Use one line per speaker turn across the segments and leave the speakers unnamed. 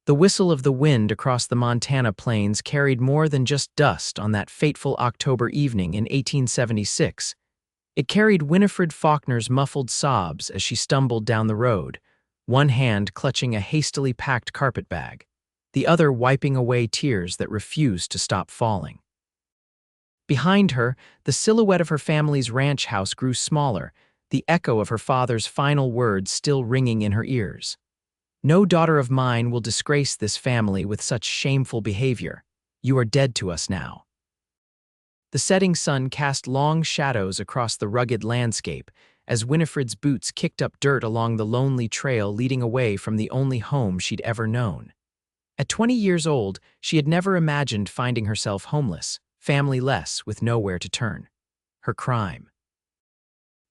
The whistle of the wind across the Montana plains carried more than just dust on that fateful October evening in 1876. It carried Winifred Faulkner's muffled sobs as she stumbled down the road, one hand clutching a hastily packed carpetbag, the other wiping away tears that refused to stop falling. Behind her, the silhouette of her family's ranch house grew smaller, the echo of her father's final words still ringing in her ears. "No daughter of mine will disgrace this family with such shameful behavior. You are dead to us now." The setting sun cast long shadows across the rugged landscape as Winifred's boots kicked up dirt along the lonely trail leading away from the only home she'd ever known. At 20 years old, she had never imagined finding herself homeless, family-less, with nowhere to turn. Her crime: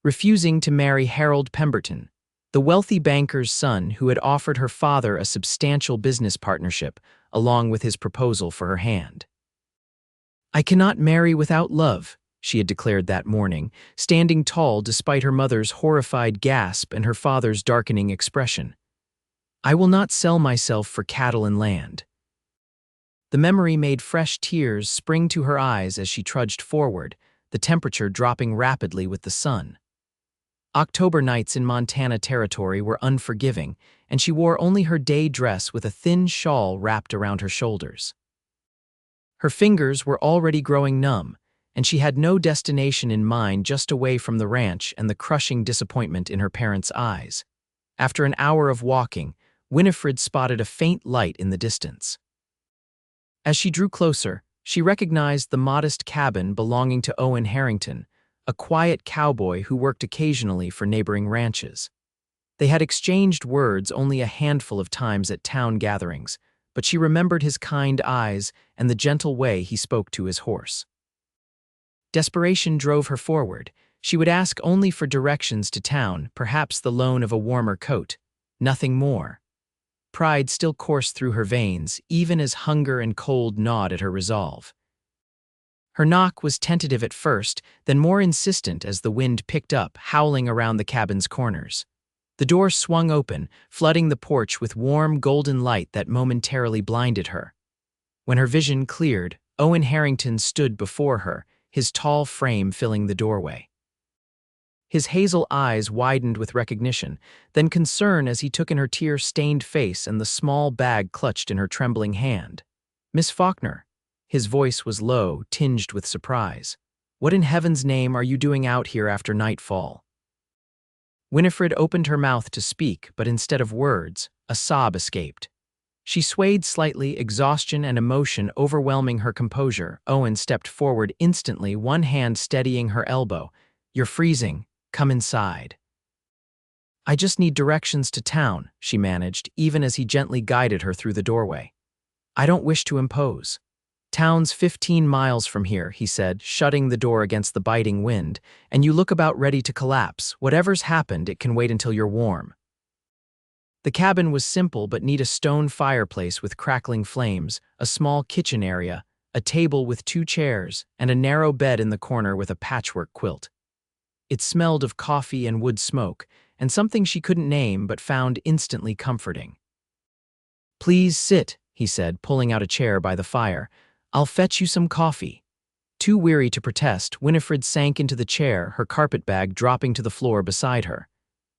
refusing to marry Harold Pemberton, the wealthy banker's son who had offered her father a substantial business partnership along with his proposal for her hand. "I cannot marry without love," she had declared that morning, standing tall despite her mother's horrified gasp and her father's darkening expression. "I will not sell myself for cattle and land." The memory made fresh tears spring to her eyes as she trudged forward, the temperature dropping rapidly with the sun. October nights in Montana Territory were unforgiving, and she wore only her day dress with a thin shawl wrapped around her shoulders. Her fingers were already growing numb, and she had no destination in mind just away from the ranch and the crushing disappointment in her parents' eyes. After an hour of walking, Winifred spotted a faint light in the distance. As she drew closer, she recognized the modest cabin belonging to Owen Harrington, a quiet cowboy who worked occasionally for neighboring ranches. They had exchanged words only a handful of times at town gatherings, but she remembered his kind eyes and the gentle way he spoke to his horse. Desperation drove her forward. She would ask only for directions to town, perhaps the loan of a warmer coat. Nothing more. Pride still coursed through her veins, even as hunger and cold gnawed at her resolve. Her knock was tentative at first, then more insistent as the wind picked up, howling around the cabin's corners. The door swung open, flooding the porch with warm, golden light that momentarily blinded her. When her vision cleared, Owen Harrington stood before her, his tall frame filling the doorway. His hazel eyes widened with recognition, then concern as he took in her tear-stained face and the small bag clutched in her trembling hand. "Miss Faulkner." His voice was low, tinged with surprise. "What in heaven's name are you doing out here after nightfall?" Winifred opened her mouth to speak, but instead of words, a sob escaped. She swayed slightly, exhaustion and emotion overwhelming her composure. Owen stepped forward instantly, one hand steadying her elbow. "You're freezing. Come inside." "I just need directions to town," she managed, even as he gently guided her through the doorway. "I don't wish to impose." "Town's 15 miles from here," he said, shutting the door against the biting wind, "and you look about ready to collapse. Whatever's happened, it can wait until you're warm." The cabin was simple but neat: a stone fireplace with crackling flames, a small kitchen area, a table with 2 chairs, and a narrow bed in the corner with a patchwork quilt. It smelled of coffee and wood smoke, and something she couldn't name but found instantly comforting. "Please sit," he said, pulling out a chair by the fire. "I'll fetch you some coffee." Too weary to protest, Winifred sank into the chair, her carpetbag dropping to the floor beside her.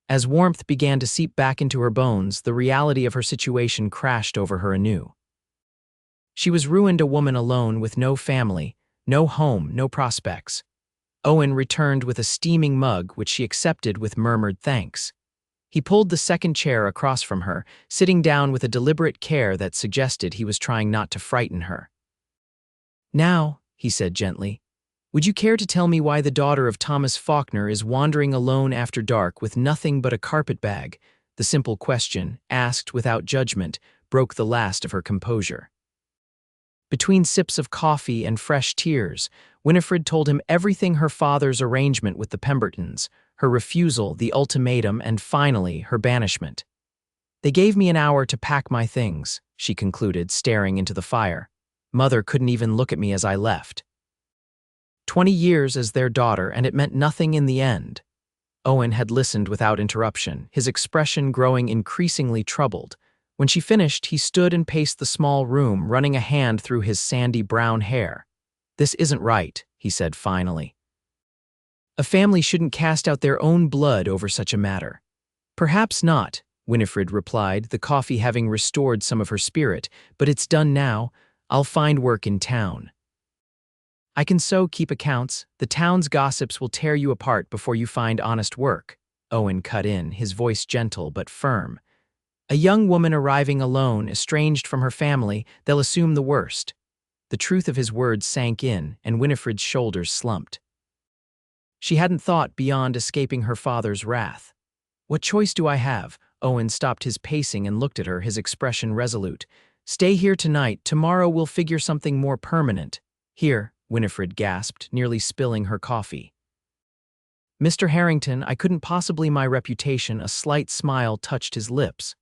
As warmth began to seep back into her bones, the reality of her situation crashed over her anew. She was ruined, a woman alone with no family, no home, no prospects. Owen returned with a steaming mug, which she accepted with murmured thanks. He pulled the second chair across from her, sitting down with a deliberate care that suggested he was trying not to frighten her. "Now," he said gently, "would you care to tell me why the daughter of Thomas Faulkner is wandering alone after dark with nothing but a carpetbag?" The simple question, asked without judgment, broke the last of her composure. Between sips of coffee and fresh tears, Winifred told him everything: her father's arrangement with the Pembertons, her refusal, the ultimatum, and finally, her banishment. "They gave me an hour to pack my things," she concluded, staring into the fire. "Mother couldn't even look at me as I left." 20 years as their daughter, and it meant nothing in the end. Owen had listened without interruption, his expression growing increasingly troubled. When she finished, he stood and paced the small room, running a hand through his sandy brown hair. "This isn't right," he said finally. "A family shouldn't cast out their own blood over such a matter." "Perhaps not," Winifred replied, the coffee having restored some of her spirit, "but it's done now. I'll find work in town." "I can so keep accounts. The town's gossips will tear you apart before you find honest work," Owen cut in, his voice gentle but firm. "A young woman arriving alone, estranged from her family, they'll assume the worst." The truth of his words sank in, and Winifred's shoulders slumped. She hadn't thought beyond escaping her father's wrath. "What choice do I have?" Owen stopped his pacing and looked at her, his expression resolute. "Stay here tonight. Tomorrow we'll figure something more permanent." "Here," Winifred gasped, nearly spilling her coffee. "Mr. Harrington, I couldn't possibly my reputation." A slight smile touched his lips.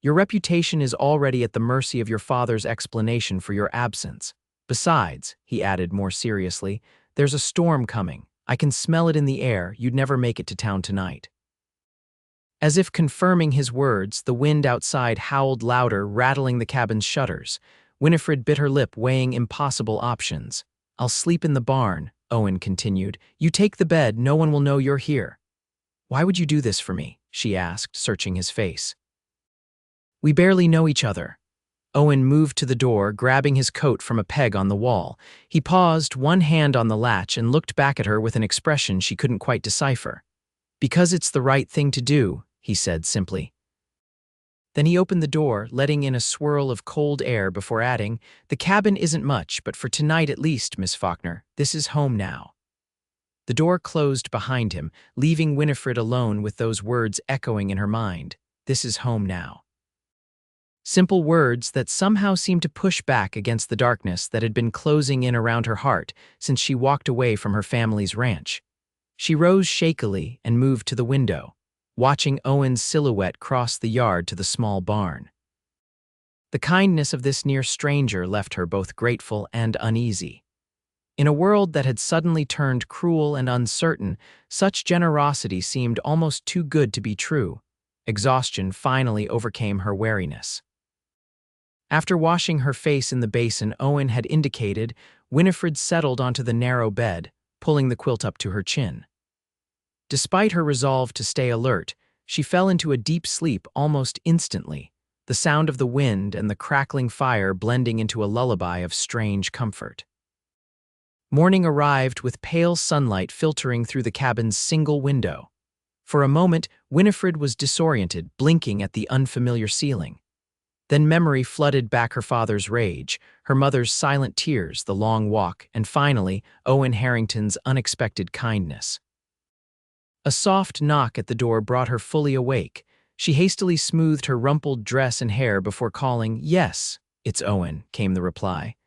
"Your reputation is already at the mercy of your father's explanation for your absence. Besides," he added more seriously, "there's a storm coming. I can smell it in the air. You'd never make it to town tonight." As if confirming his words, the wind outside howled louder, rattling the cabin's shutters. Winifred bit her lip, weighing impossible options. "I'll sleep in the barn," Owen continued. "You take the bed, no one will know you're here." "Why would you do this for me?" she asked, searching his face. "We barely know each other." Owen moved to the door, grabbing his coat from a peg on the wall. He paused, one hand on the latch, and looked back at her with an expression she couldn't quite decipher. "Because it's the right thing to do," he said simply. Then he opened the door, letting in a swirl of cold air before adding, "The cabin isn't much, but for tonight at least, Miss Faulkner, this is home now." The door closed behind him, leaving Winifred alone with those words echoing in her mind. "This is home now." Simple words that somehow seemed to push back against the darkness that had been closing in around her heart since she walked away from her family's ranch. She rose shakily and moved to the window, watching Owen's silhouette cross the yard to the small barn. The kindness of this near stranger left her both grateful and uneasy. In a world that had suddenly turned cruel and uncertain, such generosity seemed almost too good to be true. Exhaustion finally overcame her wariness. After washing her face in the basin Owen had indicated, Winifred settled onto the narrow bed, pulling the quilt up to her chin. Despite her resolve to stay alert, she fell into a deep sleep almost instantly, the sound of the wind and the crackling fire blending into a lullaby of strange comfort. Morning arrived with pale sunlight filtering through the cabin's single window. For a moment, Winifred was disoriented, blinking at the unfamiliar ceiling. Then memory flooded back her father's rage, her mother's silent tears, the long walk, and finally, Owen Harrington's unexpected kindness. A soft knock at the door brought her fully awake. She hastily smoothed her rumpled dress and hair before calling, "Yes, it's Owen," came the reply.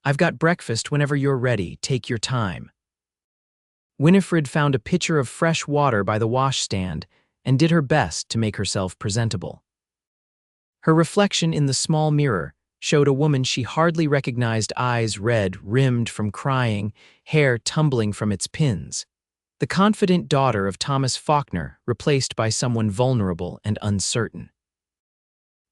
"I've got breakfast whenever you're ready. Take your time." Winifred found a pitcher of fresh water by the washstand and did her best to make herself presentable. Her reflection in the small mirror showed a woman she hardly recognized, eyes red, rimmed from crying, hair tumbling from its pins. The confident daughter of Thomas Faulkner, replaced by someone vulnerable and uncertain.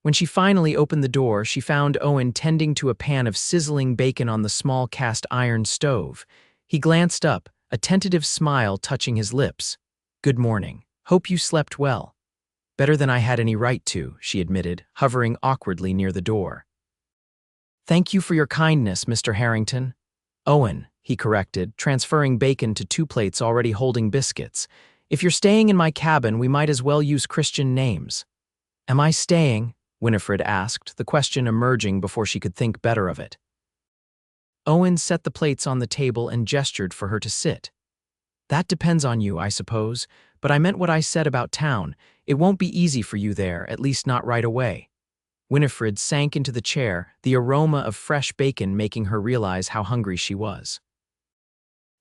When she finally opened the door, she found Owen tending to a pan of sizzling bacon on the small cast-iron stove. He glanced up, a tentative smile touching his lips. "Good morning. Hope you slept well." "Better than I had any right to," she admitted, hovering awkwardly near the door. "Thank you for your kindness, Mr. Harrington." "Owen," he corrected, transferring bacon to 2 plates already holding biscuits. "If you're staying in my cabin, we might as well use Christian names." "Am I staying?" Winifred asked, the question emerging before she could think better of it. Owen set the plates on the table and gestured for her to sit. "That depends on you, I suppose, but I meant what I said about town. It won't be easy for you there, at least not right away." Winifred sank into the chair, the aroma of fresh bacon making her realize how hungry she was.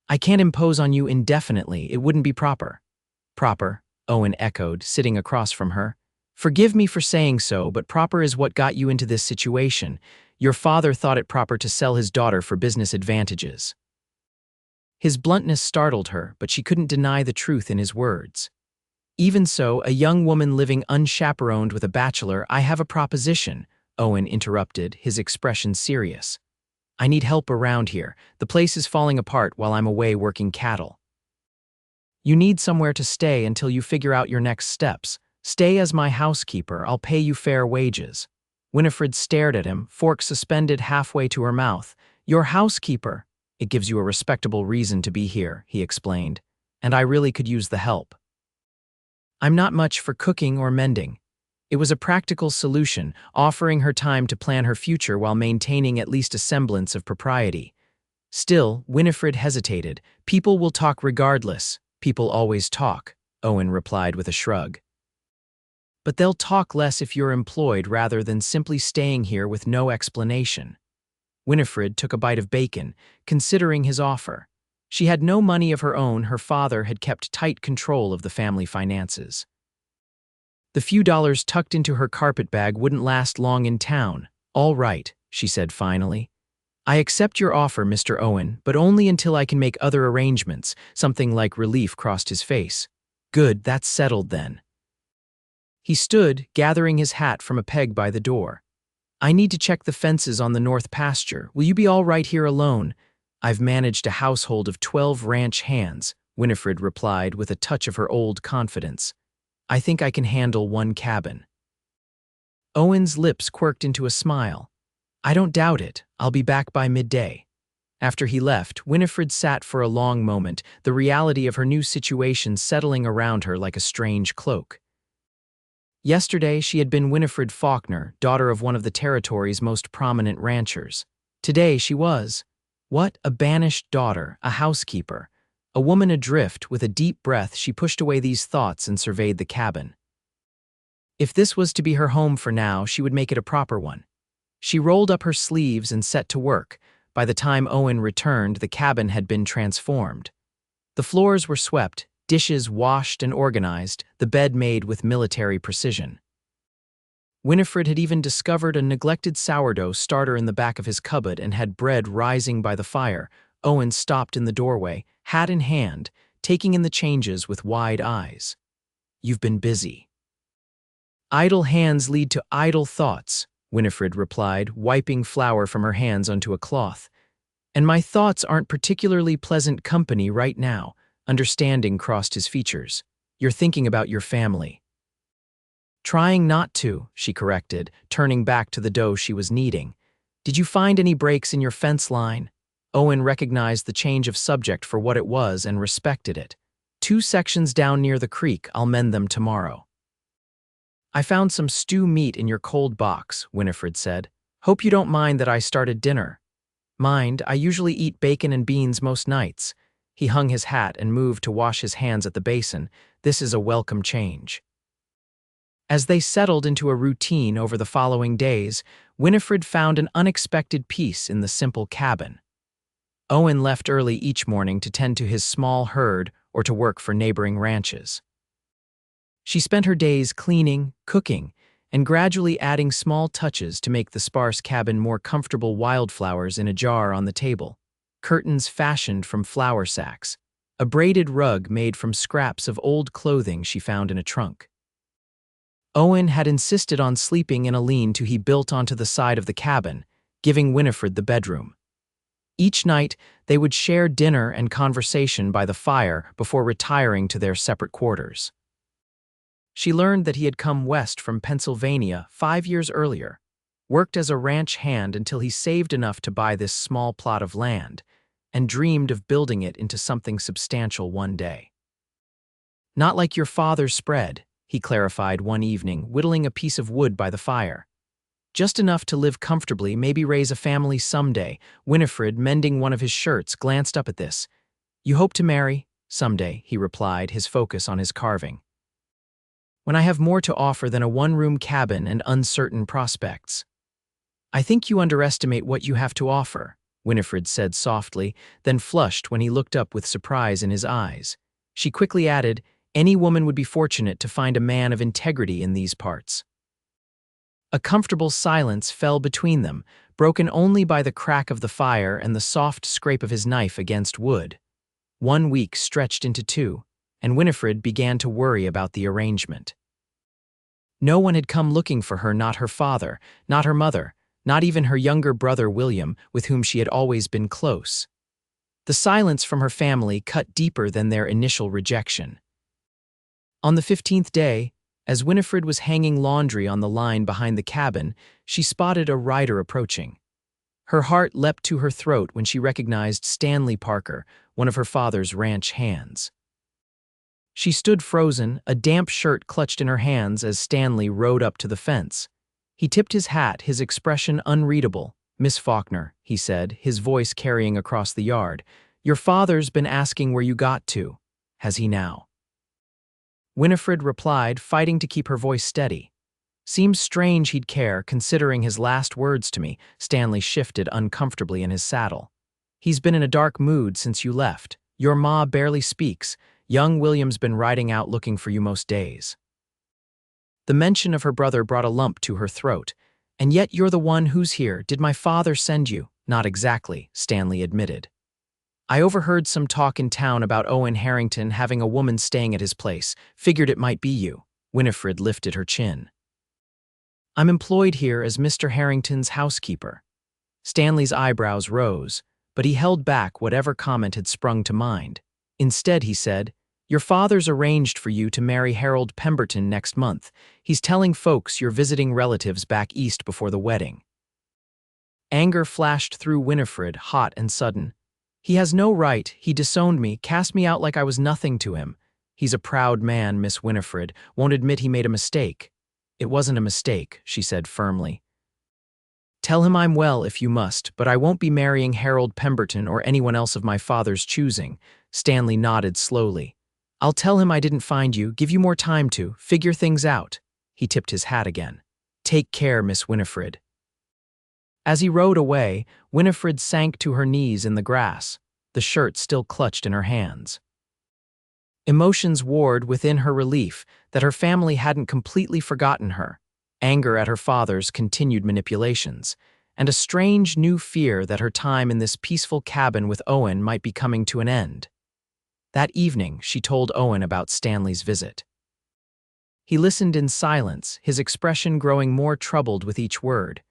"I can't impose on you indefinitely. It wouldn't be proper." "Proper," Owen echoed, sitting across from her. "Forgive me for saying so, but proper is what got you into this situation. Your father thought it proper to sell his daughter for business advantages." His bluntness startled her, but she couldn't deny the truth in his words. Even so, a young woman living unchaperoned with a bachelor, I have a proposition, Owen interrupted, his expression serious. I need help around here. The place is falling apart while I'm away working cattle. You need somewhere to stay until you figure out your next steps. Stay as my housekeeper, I'll pay you fair wages. Winifred stared at him, fork suspended halfway to her mouth. Your housekeeper? It gives you a respectable reason to be here, he explained, and I really could use the help. I'm not much for cooking or mending. It was a practical solution, offering her time to plan her future while maintaining at least a semblance of propriety. Still, Winifred hesitated. People will talk regardless. People always talk, Owen replied with a shrug. But they'll talk less if you're employed rather than simply staying here with no explanation. Winifred took a bite of bacon, considering his offer. She had no money of her own. Her father had kept tight control of the family finances. The few dollars tucked into her carpetbag wouldn't last long in town. All right, she said finally. I accept your offer, Mr. Owen, but only until I can make other arrangements. Something like relief crossed his face. Good, that's settled then. He stood, gathering his hat from a peg by the door. I need to check the fences on the north pasture. Will you be all right here alone? I've managed a household of 12 ranch hands, Winifred replied with a touch of her old confidence. I think I can handle one cabin. Owen's lips quirked into a smile. I don't doubt it. I'll be back by midday. After he left, Winifred sat for a long moment, the reality of her new situation settling around her like a strange cloak. Yesterday, she had been Winifred Faulkner, daughter of one of the territory's most prominent ranchers. Today, she was, a banished daughter, a housekeeper. A woman adrift, with a deep breath, she pushed away these thoughts and surveyed the cabin. If this was to be her home for now, she would make it a proper one. She rolled up her sleeves and set to work. By the time Owen returned, the cabin had been transformed. The floors were swept, dishes washed and organized, the bed made with military precision. Winifred had even discovered a neglected sourdough starter in the back of his cupboard and had bread rising by the fire. Owen stopped in the doorway, hat in hand, taking in the changes with wide eyes. You've been busy. Idle hands lead to idle thoughts, Winifred replied, wiping flour from her hands onto a cloth. And my thoughts aren't particularly pleasant company right now. Understanding crossed his features. You're thinking about your family. Trying not to, she corrected, turning back to the dough she was kneading. Did you find any breaks in your fence line? Owen recognized the change of subject for what it was and respected it. 2 sections down near the creek, I'll mend them tomorrow. I found some stew meat in your cold box, Winifred said. Hope you don't mind that I started dinner. Mind, I usually eat bacon and beans most nights. He hung his hat and moved to wash his hands at the basin. This is a welcome change. As they settled into a routine over the following days, Winifred found an unexpected peace in the simple cabin. Owen left early each morning to tend to his small herd or to work for neighboring ranches. She spent her days cleaning, cooking, and gradually adding small touches to make the sparse cabin more comfortable. Wildflowers in a jar on the table, curtains fashioned from flour sacks, a braided rug made from scraps of old clothing she found in a trunk. Owen had insisted on sleeping in a lean-to he built onto the side of the cabin, giving Winifred the bedroom. Each night, they would share dinner and conversation by the fire before retiring to their separate quarters. She learned that he had come west from Pennsylvania 5 years earlier, worked as a ranch hand until he saved enough to buy this small plot of land, and dreamed of building it into something substantial one day. Not like your father's spread, he clarified one evening, whittling a piece of wood by the fire. Just enough to live comfortably, maybe raise a family someday. Winifred, mending one of his shirts, glanced up at this. You hope to marry? Someday, he replied, his focus on his carving. When I have more to offer than a one-room cabin and uncertain prospects. I think you underestimate what you have to offer, Winifred said softly, then flushed when he looked up with surprise in his eyes. She quickly added, any woman would be fortunate to find a man of integrity in these parts. A comfortable silence fell between them, broken only by the crack of the fire and the soft scrape of his knife against wood. 1 week stretched into 2. and Winifred began to worry about the arrangement. No one had come looking for her, not her father, not her mother, not even her younger brother William, with whom she had always been close. The silence from her family cut deeper than their initial rejection. On the 15th day, as Winifred was hanging laundry on the line behind the cabin, she spotted a rider approaching. Her heart leapt to her throat when she recognized Stanley Parker, one of her father's ranch hands. She stood frozen, a damp shirt clutched in her hands as Stanley rode up to the fence. He tipped his hat, his expression unreadable. "Miss Faulkner," he said, his voice carrying across the yard, "your father's been asking where you got to. Has he now?" Winifred replied, fighting to keep her voice steady. "Seems strange he'd care, considering his last words to me." Stanley shifted uncomfortably in his saddle. "He's been in a dark mood since you left. Your ma barely speaks. Young William's been riding out looking for you most days." The mention of her brother brought a lump to her throat. "And yet you're the one who's here. Did my father send you?" "Not exactly," Stanley admitted. "I overheard some talk in town about Owen Harrington having a woman staying at his place. Figured it might be you." Winifred lifted her chin. "I'm employed here as Mr. Harrington's housekeeper." Stanley's eyebrows rose, but he held back whatever comment had sprung to mind. Instead, he said, "Your father's arranged for you to marry Harold Pemberton next month. He's telling folks you're visiting relatives back east before the wedding." Anger flashed through Winifred, hot and sudden. "He has no right. He disowned me, cast me out like I was nothing to him. He's a proud man, Miss Winifred, won't admit he made a mistake." "It wasn't a mistake," she said firmly. "Tell him I'm well if you must, but I won't be marrying Harold Pemberton or anyone else of my father's choosing." Stanley nodded slowly. "I'll tell him I didn't find you, give you more time to figure things out." He tipped his hat again. "Take care, Miss Winifred." As he rode away, Winifred sank to her knees in the grass, the shirt still clutched in her hands. Emotions warred within her relief that her family hadn't completely forgotten her, anger at her father's continued manipulations, and a strange new fear that her time in this peaceful cabin with Owen might be coming to an end. That evening, she told Owen about Stanley's visit. He listened in silence, his expression growing more troubled with each word.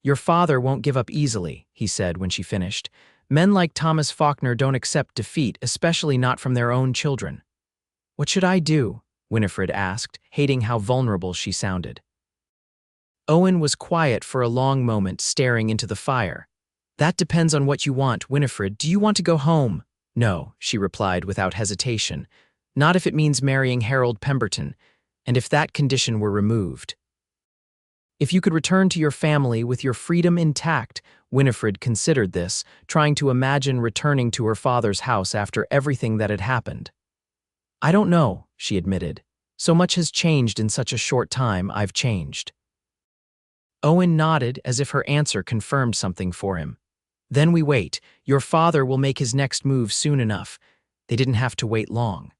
"Your father won't give up easily," he said when she finished. "Men like Thomas Faulkner don't accept defeat, especially not from their own children." "What should I do?" Winifred asked, hating how vulnerable she sounded. Owen was quiet for a long moment, staring into the fire. "That depends on what you want, Winifred. Do you want to go home?" "No," she replied without hesitation. "Not if it means marrying Harold Pemberton, and if that condition were removed." "If you could return to your family with your freedom intact," Winifred considered this, trying to imagine returning to her father's house after everything that had happened. "I don't know," she admitted. "So much has changed in such a short time. I've changed." Owen nodded as if her answer confirmed something for him. "Then we wait. Your father will make his next move soon enough." They didn't have to wait long.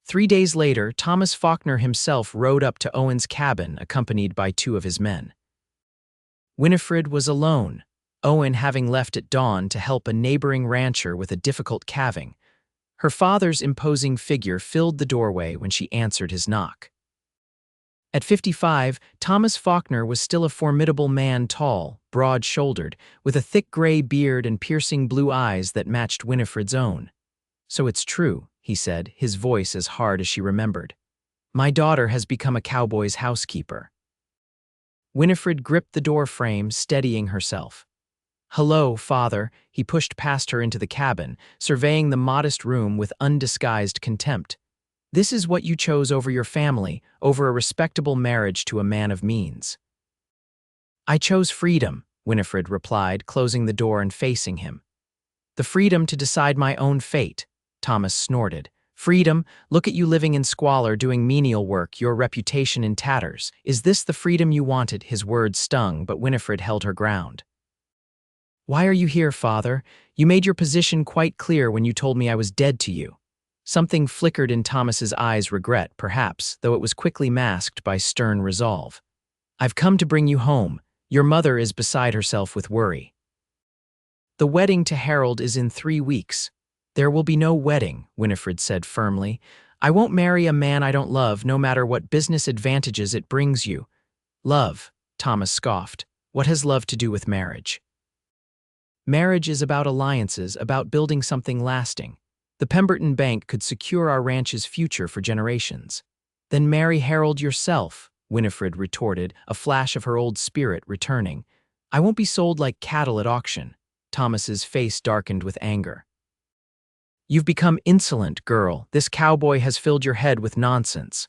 3 days later, Thomas Faulkner himself rode up to Owen's cabin, accompanied by 2 of his men. Winifred was alone, Owen having left at dawn to help a neighboring rancher with a difficult calving. Her father's imposing figure filled the doorway when she answered his knock. At 55, Thomas Faulkner was still a formidable man, tall, broad-shouldered, with a thick gray beard and piercing blue eyes that matched Winifred's own. "So it's true," he said, his voice as hard as she remembered. "My daughter has become a cowboy's housekeeper." Winifred gripped the door frame, steadying herself. "Hello, father." He pushed past her into the cabin, surveying the modest room with undisguised contempt. "This is what you chose over your family, over a respectable marriage to a man of means." "I chose freedom," Winifred replied, closing the door and facing him. "The freedom to decide my own fate," Thomas snorted. "Freedom? Look at you living in squalor, doing menial work, your reputation in tatters. Is this the freedom you wanted?" His words stung, but Winifred held her ground. "Why are you here, father? You made your position quite clear when you told me I was dead to you." Something flickered in Thomas's eyes, regret, perhaps, though it was quickly masked by stern resolve. "I've come to bring you home. Your mother is beside herself with worry." "The wedding to Harold is in 3 weeks. There will be no wedding," Winifred said firmly. I won't marry a man I don't love, no matter what business advantages it brings you. Love, Thomas scoffed. What has love to do with marriage? Marriage is about alliances, about building something lasting. The Pemberton Bank could secure our ranch's future for generations. Then marry Harold yourself, Winifred retorted, a flash of her old spirit returning. I won't be sold like cattle at auction. Thomas's face darkened with anger. You've become insolent, girl. This cowboy has filled your head with nonsense.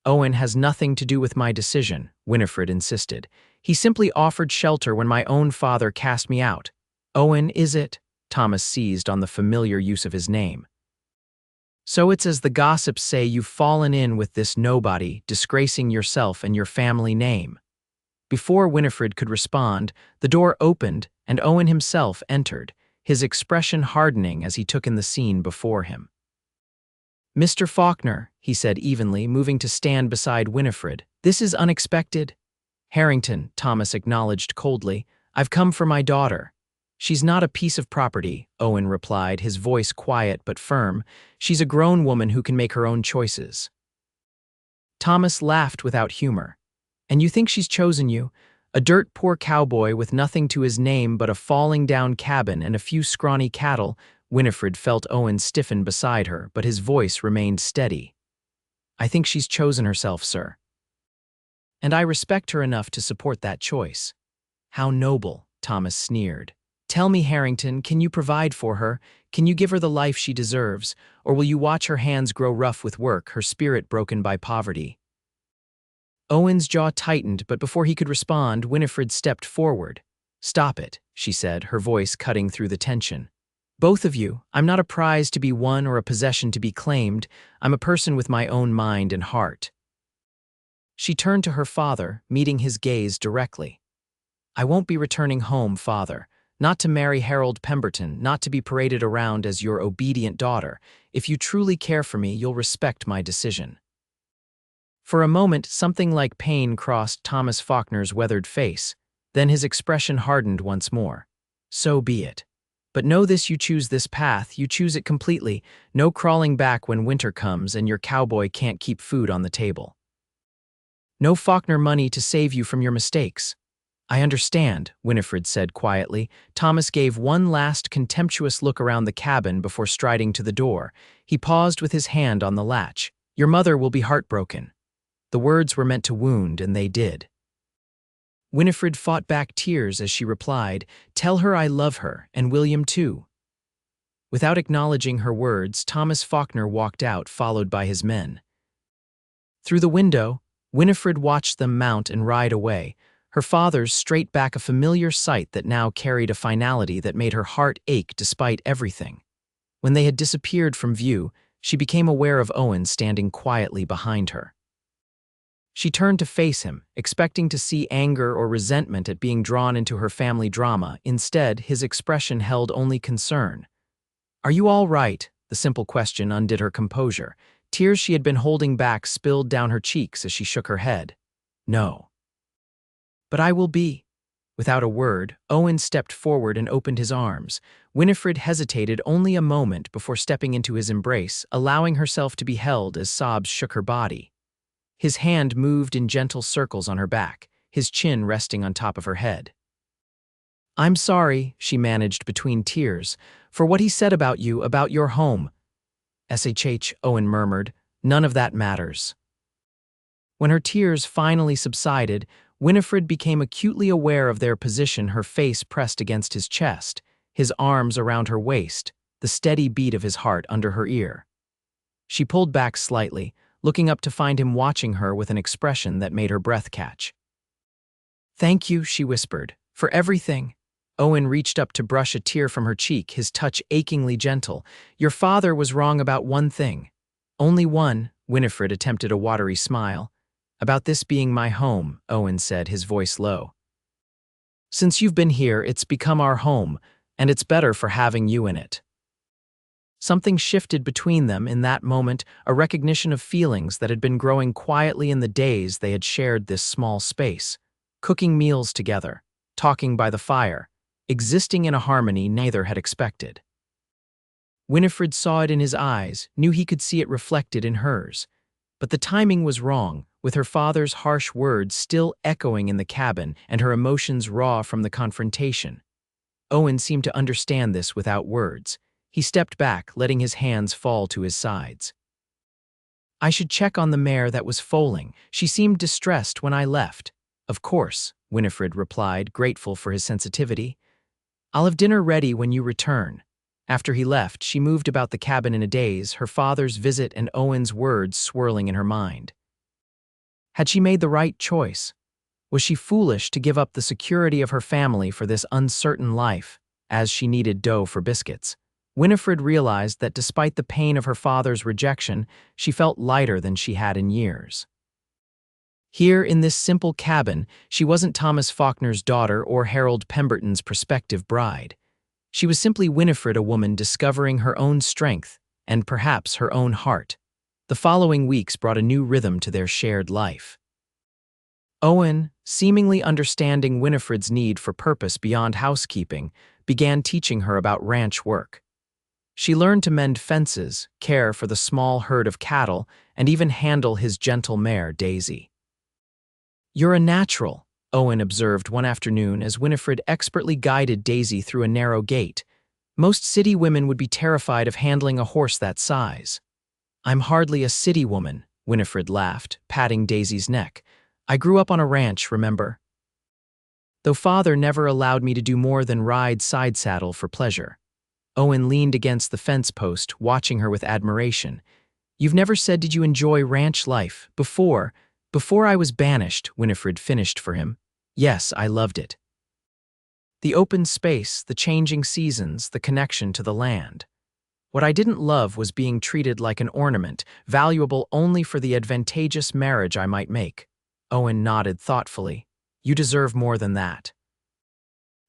Owen has nothing to do with my decision, Winifred insisted. He simply offered shelter when my own father cast me out. Owen, is it? Thomas seized on the familiar use of his name. So it's as the gossips say, you've fallen in with this nobody, disgracing yourself and your family name. Before Winifred could respond, the door opened and Owen himself entered, his expression hardening as he took in the scene before him. Mr. Faulkner, he said evenly, moving to stand beside Winifred, this is unexpected. Harrington, Thomas acknowledged coldly, I've come for my daughter. She's not a piece of property, Owen replied, his voice quiet but firm. She's a grown woman who can make her own choices. Thomas laughed without humor. And you think she's chosen you? A dirt-poor cowboy with nothing to his name but a falling-down cabin and a few scrawny cattle. Winifred felt Owen stiffen beside her, but his voice remained steady. I think she's chosen herself, sir. And I respect her enough to support that choice. How noble, Thomas sneered. Tell me, Harrington, can you provide for her? Can you give her the life she deserves? Or will you watch her hands grow rough with work, her spirit broken by poverty? Owen's jaw tightened, but before he could respond, Winifred stepped forward. Stop it, she said, her voice cutting through the tension. Both of you, I'm not a prize to be won or a possession to be claimed. I'm a person with my own mind and heart. She turned to her father, meeting his gaze directly. I won't be returning home, father. Not to marry Harold Pemberton, not to be paraded around as your obedient daughter. If you truly care for me, you'll respect my decision. For a moment, something like pain crossed Thomas Faulkner's weathered face. Then his expression hardened once more. So be it. But know this, you choose this path, you choose it completely. No crawling back when winter comes and your cowboy can't keep food on the table. No Faulkner money to save you from your mistakes. I understand, Winifred said quietly. Thomas gave one last contemptuous look around the cabin before striding to the door. He paused with his hand on the latch. Your mother will be heartbroken. The words were meant to wound, and they did. Winifred fought back tears as she replied, Tell her I love her, and William too. Without acknowledging her words, Thomas Faulkner walked out, followed by his men. Through the window, Winifred watched them mount and ride away, her father's straight back a familiar sight that now carried a finality that made her heart ache despite everything. When they had disappeared from view, she became aware of Owen standing quietly behind her. She turned to face him, expecting to see anger or resentment at being drawn into her family drama. Instead, his expression held only concern. Are you all right? The simple question undid her composure. Tears she had been holding back spilled down her cheeks as she shook her head. No. But I will be. Without a word, Owen stepped forward and opened his arms. Winifred hesitated only a moment before stepping into his embrace, allowing herself to be held as sobs shook her body. His hand moved in gentle circles on her back, his chin resting on top of her head. I'm sorry, she managed between tears, for what he said about you, about your home. SHH, Owen murmured, none of that matters. When her tears finally subsided, Winifred became acutely aware of their position, her face pressed against his chest, his arms around her waist, the steady beat of his heart under her ear. She pulled back slightly, looking up to find him watching her with an expression that made her breath catch. Thank you, she whispered, for everything. Owen reached up to brush a tear from her cheek, his touch achingly gentle. Your father was wrong about one thing. Only one, Winifred attempted a watery smile. About this being my home, Owen said, his voice low. Since you've been here, it's become our home, and it's better for having you in it. Something shifted between them in that moment, a recognition of feelings that had been growing quietly in the days they had shared this small space, cooking meals together, talking by the fire, existing in a harmony neither had expected. Winifred saw it in his eyes, knew he could see it reflected in hers. But the timing was wrong, with her father's harsh words still echoing in the cabin and her emotions raw from the confrontation. Owen seemed to understand this without words. He stepped back, letting his hands fall to his sides. "I should check on the mare that was foaling. She seemed distressed when I left." "Of course," Winifred replied, grateful for his sensitivity. "I'll have dinner ready when you return." After he left, she moved about the cabin in a daze, her father's visit and Owen's words swirling in her mind. Had she made the right choice? Was she foolish to give up the security of her family for this uncertain life, as she needed dough for biscuits? Winifred realized that despite the pain of her father's rejection, she felt lighter than she had in years. Here in this simple cabin, she wasn't Thomas Faulkner's daughter or Harold Pemberton's prospective bride. She was simply Winifred, a woman discovering her own strength and perhaps her own heart. The following weeks brought a new rhythm to their shared life. Owen, seemingly understanding Winifred's need for purpose beyond housekeeping, began teaching her about ranch work. She learned to mend fences, care for the small herd of cattle, and even handle his gentle mare, Daisy. "You're a natural," Owen observed one afternoon as Winifred expertly guided Daisy through a narrow gate. "Most city women would be terrified of handling a horse that size." "I'm hardly a city woman," Winifred laughed, patting Daisy's neck. "I grew up on a ranch, remember? Though father never allowed me to do more than ride side saddle for pleasure." Owen leaned against the fence post, watching her with admiration. "You've never said did you enjoy ranch life before I was banished," Winifred finished for him. "Yes, I loved it. The open space, the changing seasons, the connection to the land. What I didn't love was being treated like an ornament, valuable only for the advantageous marriage I might make." Owen nodded thoughtfully. "You deserve more than that.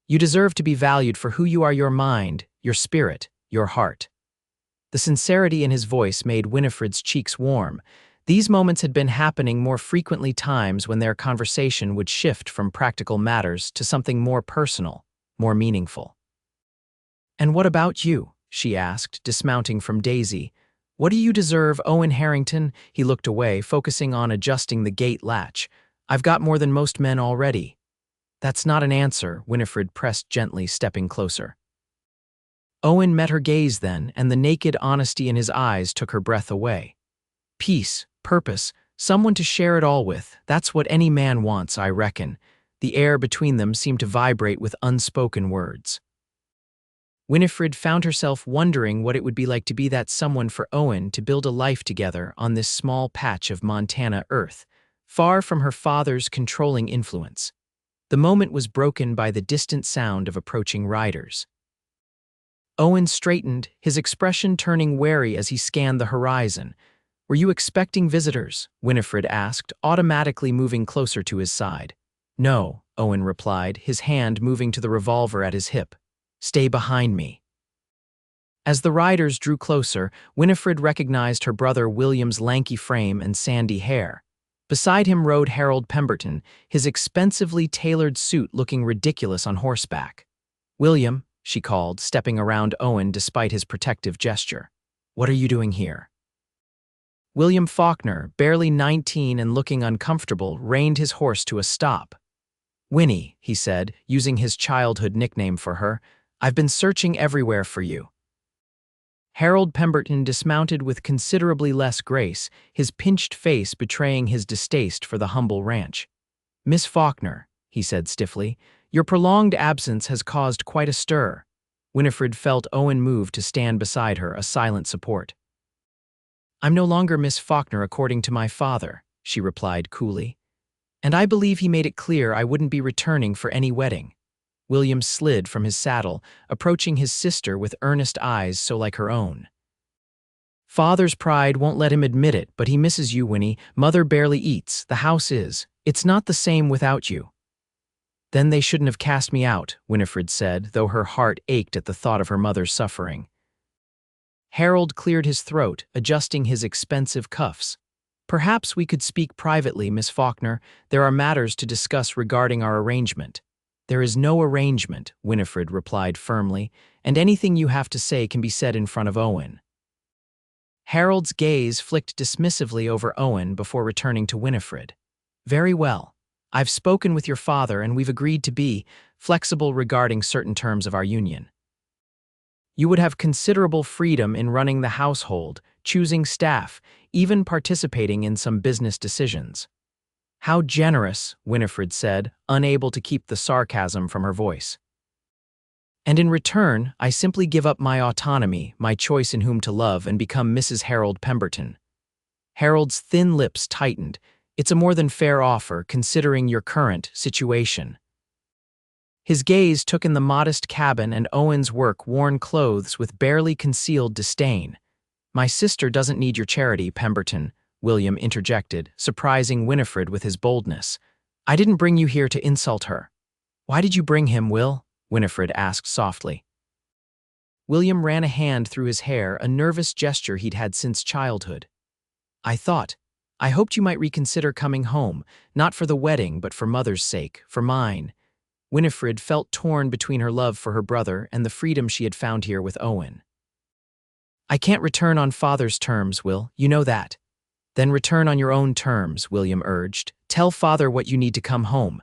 You deserve to be valued for who you are, your mind, your spirit, your heart." The sincerity in his voice made Winifred's cheeks warm. These moments had been happening more frequently, times when their conversation would shift from practical matters to something more personal, more meaningful. "And what about you?" she asked, dismounting from Daisy. "What do you deserve, Owen Harrington?" He looked away, focusing on adjusting the gate latch. "I've got more than most men already." "That's not an answer," Winifred pressed gently, stepping closer. Owen met her gaze then, and the naked honesty in his eyes took her breath away. "Peace, purpose, someone to share it all with. That's what any man wants, I reckon." The air between them seemed to vibrate with unspoken words. Winifred found herself wondering what it would be like to be that someone for Owen, to build a life together on this small patch of Montana earth, far from her father's controlling influence. The moment was broken by the distant sound of approaching riders. Owen straightened, his expression turning wary as he scanned the horizon. "Were you expecting visitors?" Winifred asked, automatically moving closer to his side. "No," Owen replied, his hand moving to the revolver at his hip. "Stay behind me." As the riders drew closer, Winifred recognized her brother William's lanky frame and sandy hair. Beside him rode Harold Pemberton, his expensively tailored suit looking ridiculous on horseback. "William," she called, stepping around Owen despite his protective gesture. "What are you doing here?" William Faulkner, barely 19 and looking uncomfortable, reined his horse to a stop. "Winnie," he said, using his childhood nickname for her, "I've been searching everywhere for you." Harold Pemberton dismounted with considerably less grace, his pinched face betraying his distaste for the humble ranch. "Miss Faulkner," he said stiffly, "your prolonged absence has caused quite a stir." Winifred felt Owen move to stand beside her, a silent support. "I'm no longer Miss Faulkner according to my father," she replied coolly. "And I believe he made it clear I wouldn't be returning for any wedding." William slid from his saddle, approaching his sister with earnest eyes so like her own. "Father's pride won't let him admit it, but he misses you, Winnie. Mother barely eats. The house is. It's not the same without you." "Then they shouldn't have cast me out," Winifred said, though her heart ached at the thought of her mother's suffering. Harold cleared his throat, adjusting his expensive cuffs. "Perhaps we could speak privately, Miss Faulkner. There are matters to discuss regarding our arrangement." There is no arrangement, Winifred replied firmly, and anything you have to say can be said in front of Owen. Harold's gaze flicked dismissively over Owen before returning to Winifred. Very well. I've spoken with your father and we've agreed to be flexible regarding certain terms of our union. You would have considerable freedom in running the household, choosing staff, even participating in some business decisions. How generous, Winifred said, unable to keep the sarcasm from her voice. And in return, I simply give up my autonomy, my choice in whom to love, and become Mrs. Harold Pemberton. Harold's thin lips tightened. It's a more than fair offer, considering your current situation. His gaze took in the modest cabin and Owen's work-worn clothes with barely concealed disdain. My sister doesn't need your charity, Pemberton, William interjected, surprising Winifred with his boldness. I didn't bring you here to insult her. Why did you bring him, Will? Winifred asked softly. William ran a hand through his hair, a nervous gesture he'd had since childhood. I hoped you might reconsider coming home, not for the wedding, but for Mother's sake, for mine. Winifred felt torn between her love for her brother and the freedom she had found here with Owen. I can't return on Father's terms, Will, you know that. Then return on your own terms, William urged. Tell Father what you need to come home.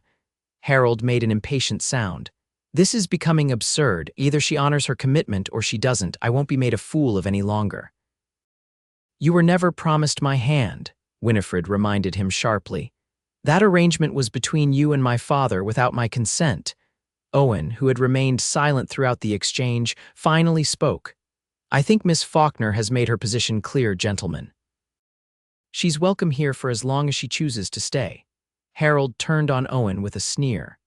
Harold made an impatient sound. This is becoming absurd. Either she honors her commitment or she doesn't. I won't be made a fool of any longer. You were never promised my hand, Winifred reminded him sharply. That arrangement was between you and my father without my consent. Owen, who had remained silent throughout the exchange, finally spoke. I think Miss Faulkner has made her position clear, gentlemen. She's welcome here for as long as she chooses to stay. Harold turned on Owen with a sneer.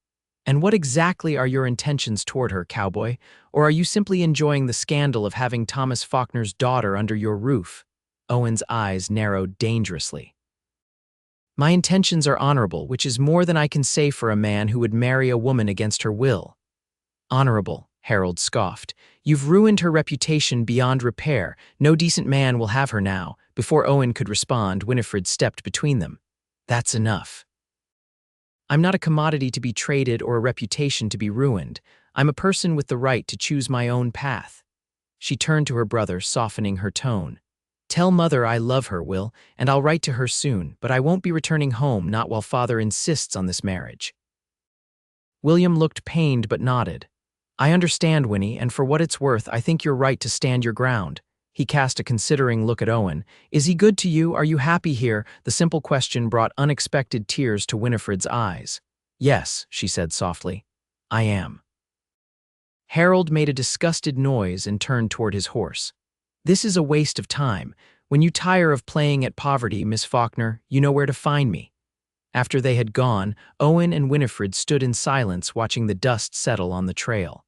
And what exactly are your intentions toward her, Cowboy? Or are you simply enjoying the scandal of having Thomas Faulkner's daughter under your roof? Owen's eyes narrowed dangerously. My intentions are honorable, which is more than I can say for a man who would marry a woman against her will. Honorable, Harold scoffed. You've ruined her reputation beyond repair. No decent man will have her now. Before Owen could respond, Winifred stepped between them. That's enough. I'm not a commodity to be traded or a reputation to be ruined. I'm a person with the right to choose my own path. She turned to her brother, softening her tone. Tell Mother I love her, Will, and I'll write to her soon, but I won't be returning home, not while Father insists on this marriage. William looked pained but nodded. I understand, Winnie, and for what it's worth, I think you're right to stand your ground. He cast a considering look at Owen. Is he good to you? Are you happy here? The simple question brought unexpected tears to Winifred's eyes. Yes, she said softly. I am. Harold made a disgusted noise and turned toward his horse. This is a waste of time. When you tire of playing at poverty, Miss Faulkner, you know where to find me. After they had gone, Owen and Winifred stood in silence, watching the dust settle on the trail.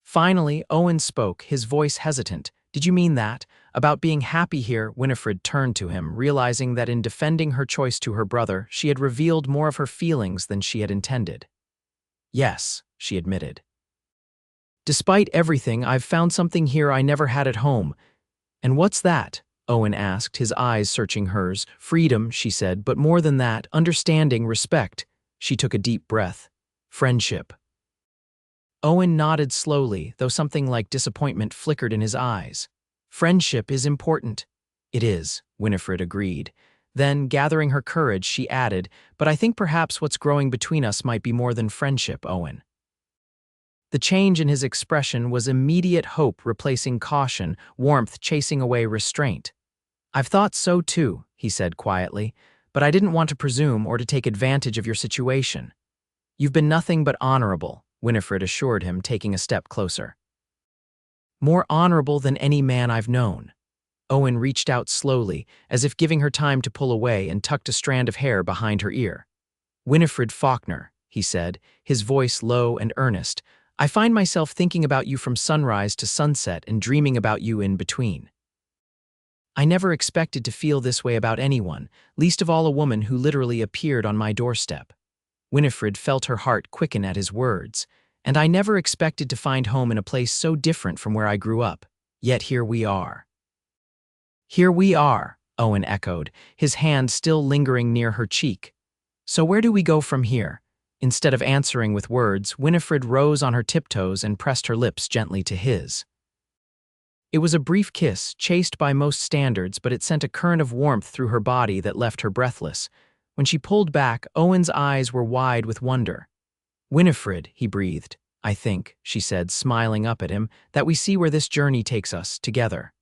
Finally, Owen spoke, his voice hesitant. Did you mean that? About being happy here? Winifred turned to him, realizing that in defending her choice to her brother, she had revealed more of her feelings than she had intended. Yes, she admitted. Despite everything, I've found something here I never had at home. And what's that? Owen asked, his eyes searching hers. Freedom, she said, but more than that, understanding, respect. She took a deep breath. Friendship. Owen nodded slowly, though something like disappointment flickered in his eyes. Friendship is important. It is, Winifred agreed. Then, gathering her courage, she added, but I think perhaps what's growing between us might be more than friendship, Owen. The change in his expression was immediate hope replacing caution, warmth chasing away restraint. I've thought so too, he said quietly, but I didn't want to presume or to take advantage of your situation. You've been nothing but honorable, Winifred assured him, taking a step closer. More honorable than any man I've known. Owen reached out slowly, as if giving her time to pull away, and tucked a strand of hair behind her ear. Winifred Faulkner, he said, his voice low and earnest, I find myself thinking about you from sunrise to sunset and dreaming about you in between. I never expected to feel this way about anyone, least of all a woman who literally appeared on my doorstep. Winifred felt her heart quicken at his words, and I never expected to find home in a place so different from where I grew up. Yet here we are. Here we are, Owen echoed, his hand still lingering near her cheek. So where do we go from here? Instead of answering with words, Winifred rose on her tiptoes and pressed her lips gently to his. It was a brief kiss, chaste by most standards, but it sent a current of warmth through her body that left her breathless. When she pulled back, Owen's eyes were wide with wonder. "Winifred," he breathed. "I think," she said, smiling up at him, "that we see where this journey takes us, together."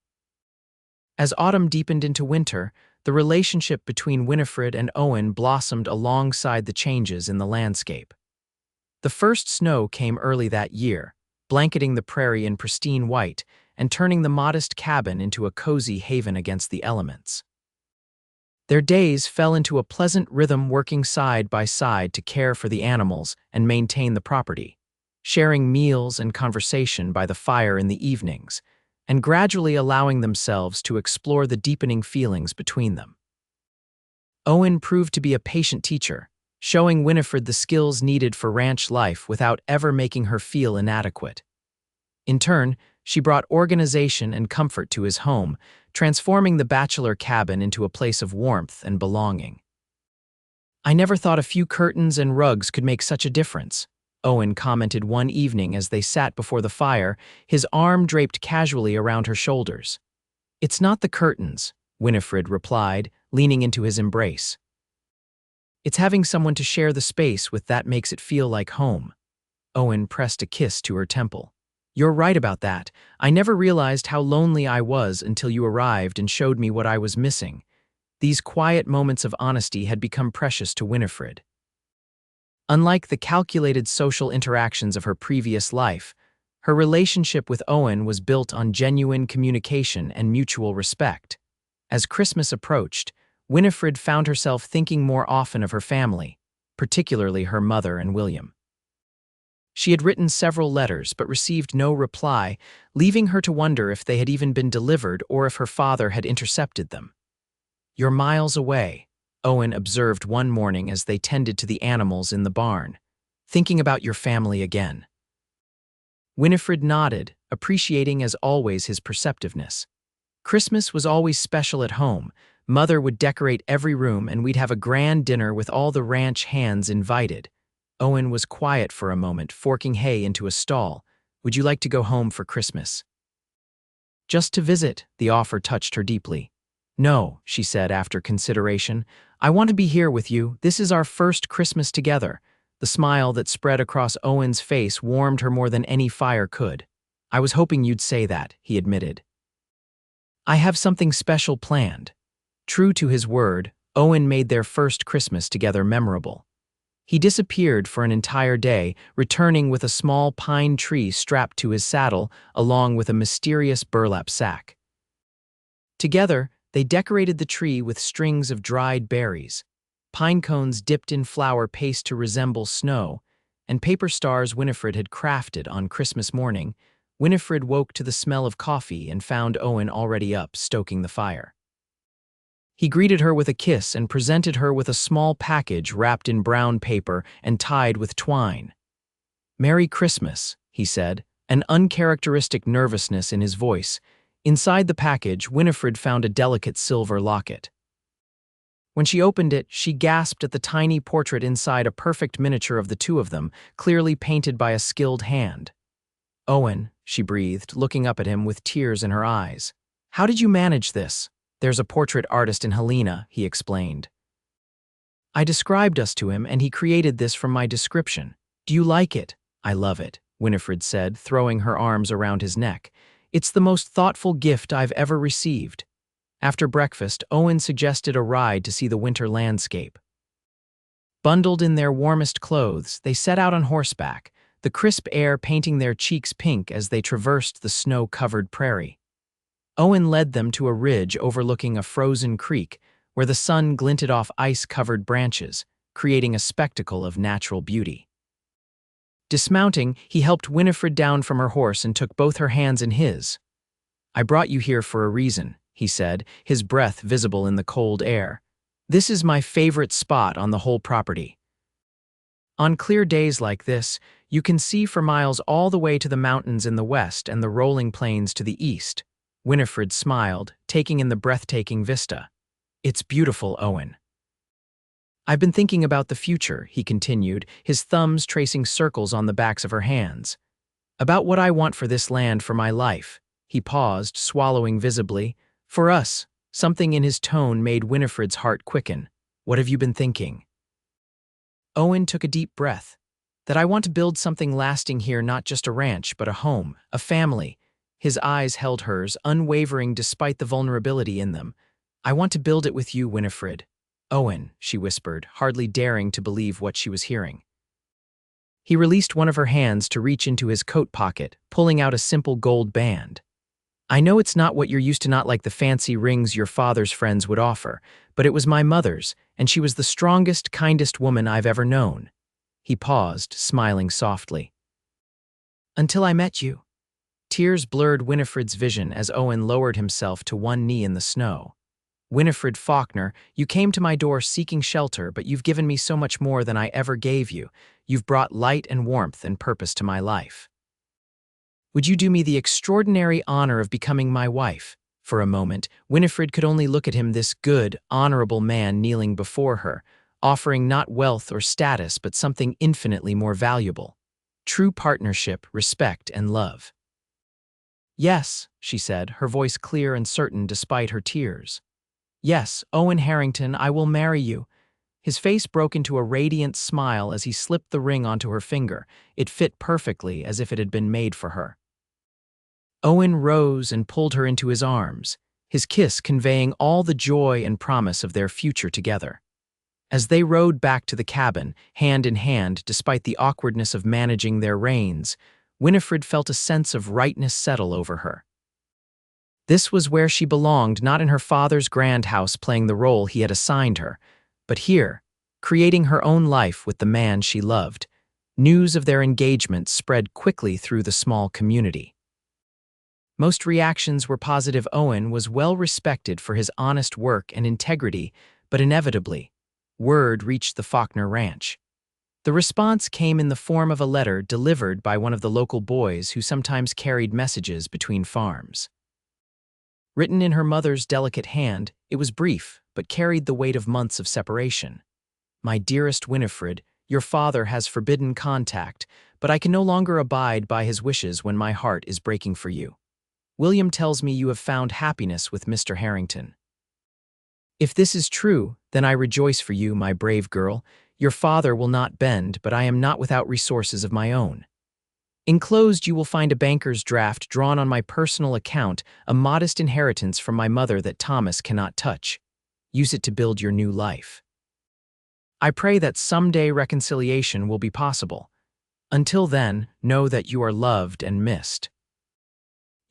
As autumn deepened into winter, the relationship between Winifred and Owen blossomed alongside the changes in the landscape. The first snow came early that year, blanketing the prairie in pristine white and turning the modest cabin into a cozy haven against the elements. Their days fell into a pleasant rhythm, working side by side to care for the animals and maintain the property, sharing meals and conversation by the fire in the evenings, and gradually allowing themselves to explore the deepening feelings between them. Owen proved to be a patient teacher, showing Winifred the skills needed for ranch life without ever making her feel inadequate. In turn, she brought organization and comfort to his home, transforming the bachelor cabin into a place of warmth and belonging. "I never thought a few curtains and rugs could make such a difference," Owen commented one evening as they sat before the fire, his arm draped casually around her shoulders. "It's not the curtains," Winifred replied, leaning into his embrace. "It's having someone to share the space with that makes it feel like home." Owen pressed a kiss to her temple. "You're right about that. I never realized how lonely I was until you arrived and showed me what I was missing." These quiet moments of honesty had become precious to Winifred. Unlike the calculated social interactions of her previous life, her relationship with Owen was built on genuine communication and mutual respect. As Christmas approached, Winifred found herself thinking more often of her family, particularly her mother and William. She had written several letters but received no reply, leaving her to wonder if they had even been delivered or if her father had intercepted them. "You're miles away," Owen observed one morning as they tended to the animals in the barn. "Thinking about your family again." Winifred nodded, appreciating as always his perceptiveness. Christmas was always special at home. Mother would decorate every room and we'd have a grand dinner with all the ranch hands invited. Owen was quiet for a moment, forking hay into a stall. "Would you like to go home for Christmas?" "Just to visit," the offer touched her deeply. "No," she said after consideration. "I want to be here with you. This is our first Christmas together." The smile that spread across Owen's face warmed her more than any fire could. "I was hoping you'd say that," he admitted. "I have something special planned." True to his word, Owen made their first Christmas together memorable. He disappeared for an entire day, returning with a small pine tree strapped to his saddle, along with a mysterious burlap sack. Together, they decorated the tree with strings of dried berries, pine cones dipped in flour paste to resemble snow, and paper stars Winifred had crafted on Christmas morning. Winifred woke to the smell of coffee and found Owen already up, stoking the fire. He greeted her with a kiss and presented her with a small package wrapped in brown paper and tied with twine. "Merry Christmas," he said, an uncharacteristic nervousness in his voice. Inside the package, Winifred found a delicate silver locket. When she opened it, she gasped at the tiny portrait inside, a perfect miniature of the two of them, clearly painted by a skilled hand. "Owen," she breathed, looking up at him with tears in her eyes. "How did you manage this?" "There's a portrait artist in Helena," he explained. "I described us to him, and he created this from my description. Do you like it?" "I love it," Winifred said, throwing her arms around his neck. "It's the most thoughtful gift I've ever received." After breakfast, Owen suggested a ride to see the winter landscape. Bundled in their warmest clothes, they set out on horseback, the crisp air painting their cheeks pink as they traversed the snow-covered prairie. Owen led them to a ridge overlooking a frozen creek where the sun glinted off ice-covered branches, creating a spectacle of natural beauty. Dismounting, he helped Winifred down from her horse and took both her hands in his. "I brought you here for a reason," he said, his breath visible in the cold air. "This is my favorite spot on the whole property. On clear days like this, you can see for miles all the way to the mountains in the west and the rolling plains to the east." Winifred smiled, taking in the breathtaking vista. "It's beautiful, Owen." I've been thinking about the future, he continued, his thumbs tracing circles on the backs of her hands. About what I want for this land for my life. He paused, swallowing visibly. For us. Something in his tone made Winifred's heart quicken. What have you been thinking? Owen took a deep breath. That I want to build something lasting here, not just a ranch, but a home, a family. His eyes held hers, unwavering despite the vulnerability in them. I want to build it with you, Winifred. Owen, she whispered, hardly daring to believe what she was hearing. He released one of her hands to reach into his coat pocket, pulling out a simple gold band. I know it's not what you're used to, not like the fancy rings your father's friends would offer, but it was my mother's, and she was the strongest, kindest woman I've ever known. He paused, smiling softly. Until I met you. Tears blurred Winifred's vision as Owen lowered himself to one knee in the snow. Winifred Faulkner, you came to my door seeking shelter, but you've given me so much more than I ever gave you. You've brought light and warmth and purpose to my life. Would you do me the extraordinary honor of becoming my wife? For a moment, Winifred could only look at him, this good, honorable man kneeling before her, offering not wealth or status but something infinitely more valuable. True partnership, respect, and love. Yes, she said, her voice clear and certain despite her tears. Yes, Owen Harrington, I will marry you. His face broke into a radiant smile as he slipped the ring onto her finger. It fit perfectly, as if it had been made for her. Owen rose and pulled her into his arms, his kiss conveying all the joy and promise of their future together. As they rode back to the cabin, hand in hand, despite the awkwardness of managing their reins, Winifred felt a sense of rightness settle over her. This was where she belonged, not in her father's grand house playing the role he had assigned her, but here, creating her own life with the man she loved. News of their engagement spread quickly through the small community. Most reactions were positive. Owen was well respected for his honest work and integrity, but inevitably, word reached the Faulkner ranch. The response came in the form of a letter delivered by one of the local boys who sometimes carried messages between farms. Written in her mother's delicate hand, it was brief, but carried the weight of months of separation. My dearest Winifred, your father has forbidden contact, but I can no longer abide by his wishes when my heart is breaking for you. William tells me you have found happiness with Mr. Harrington. If this is true, then I rejoice for you, my brave girl. Your father will not bend, but I am not without resources of my own. Enclosed you will find a banker's draft drawn on my personal account, a modest inheritance from my mother that Thomas cannot touch. Use it to build your new life. I pray that someday reconciliation will be possible. Until then, know that you are loved and missed.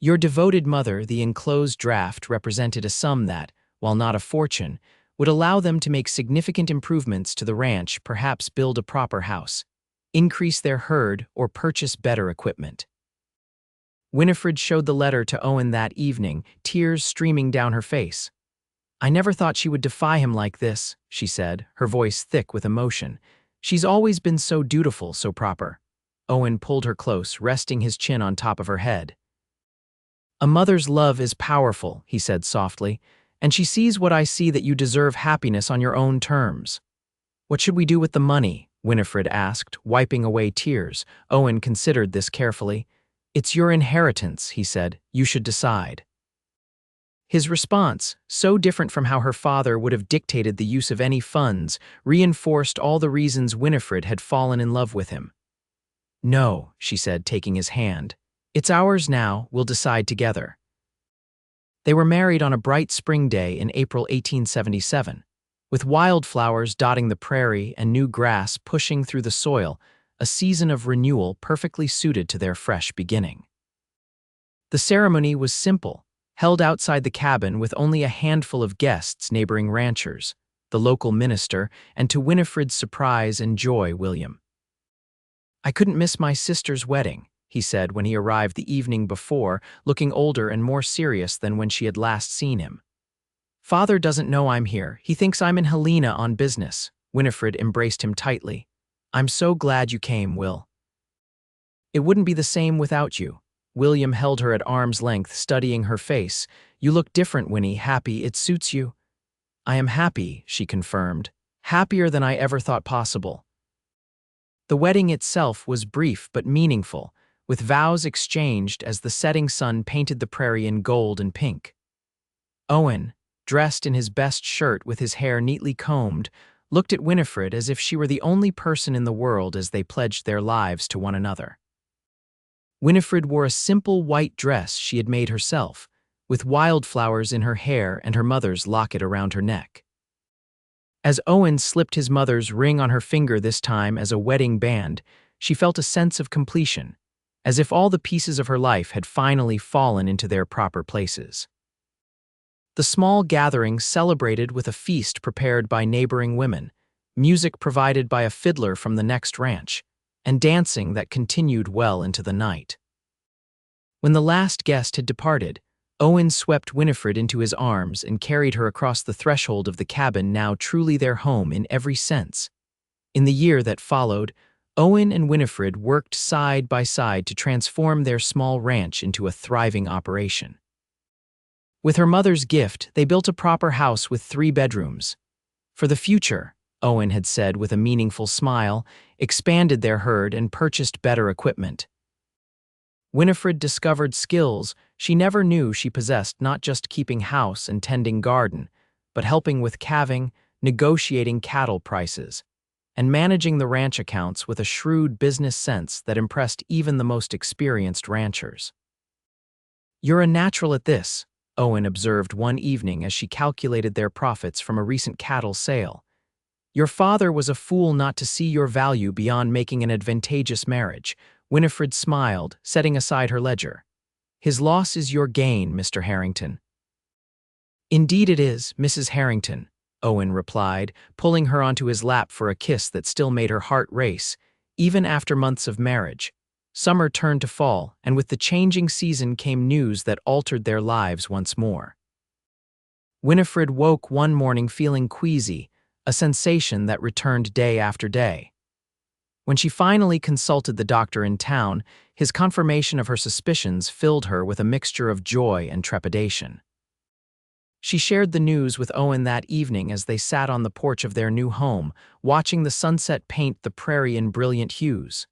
Your devoted mother. The enclosed draft represented a sum that, while not a fortune, would allow them to make significant improvements to the ranch, perhaps build a proper house, increase their herd, or purchase better equipment. Winifred showed the letter to Owen that evening, tears streaming down her face. I never thought she would defy him like this, she said, her voice thick with emotion. She's always been so dutiful, so proper. Owen pulled her close, resting his chin on top of her head. A mother's love is powerful, he said softly, and she sees what I see, that you deserve happiness on your own terms. What should we do with the money? Winifred asked, wiping away tears. Owen considered this carefully. It's your inheritance, he said. You should decide. His response, so different from how her father would have dictated the use of any funds, reinforced all the reasons Winifred had fallen in love with him. No, she said, taking his hand. It's ours now, we'll decide together. They were married on a bright spring day in April 1877. With wildflowers dotting the prairie and new grass pushing through the soil, a season of renewal perfectly suited to their fresh beginning. The ceremony was simple, held outside the cabin with only a handful of guests, neighboring ranchers, the local minister, and to Winifred's surprise and joy, William. I couldn't miss my sister's wedding, he said when he arrived the evening before, looking older and more serious than when she had last seen him. Father doesn't know I'm here. He thinks I'm in Helena on business. Winifred embraced him tightly. I'm so glad you came, Will. It wouldn't be the same without you. William held her at arm's length, studying her face. You look different, Winnie. Happy. It suits you. I am happy, she confirmed. happier than I ever thought possible." The wedding itself was brief but meaningful, with vows exchanged as the setting sun painted the prairie in gold and pink. Owen, dressed in his best shirt with his hair neatly combed, looked at Winifred as if she were the only person in the world as they pledged their lives to one another. Winifred wore a simple white dress she had made herself, with wildflowers in her hair and her mother's locket around her neck. As Owen slipped his mother's ring on her finger this time as a wedding band, she felt a sense of completion, as if all the pieces of her life had finally fallen into their proper places. The small gathering celebrated with a feast prepared by neighboring women, music provided by a fiddler from the next ranch, and dancing that continued well into the night. When the last guest had departed, Owen swept Winifred into his arms and carried her across the threshold of the cabin now truly their home in every sense. In the year that followed, Owen and Winifred worked side by side to transform their small ranch into a thriving operation. With her mother's gift, they built a proper house with 3 bedrooms. For the future, Owen had said with a meaningful smile, expanded their herd and purchased better equipment. Winifred discovered skills she never knew she possessed, not just keeping house and tending garden, but helping with calving, negotiating cattle prices, and managing the ranch accounts with a shrewd business sense that impressed even the most experienced ranchers. "You're a natural at this," Owen observed one evening as she calculated their profits from a recent cattle sale. "Your father was a fool not to see your value beyond making an advantageous marriage." Winifred smiled, setting aside her ledger. "His loss is your gain, Mr. Harrington." "Indeed it is, Mrs. Harrington," Owen replied, pulling her onto his lap for a kiss that still made her heart race, even after months of marriage. Summer turned to fall, and with the changing season came news that altered their lives once more. Winifred woke one morning feeling queasy, a sensation that returned day after day. When she finally consulted the doctor in town, his confirmation of her suspicions filled her with a mixture of joy and trepidation. She shared the news with Owen that evening as they sat on the porch of their new home, watching the sunset paint the prairie in brilliant hues.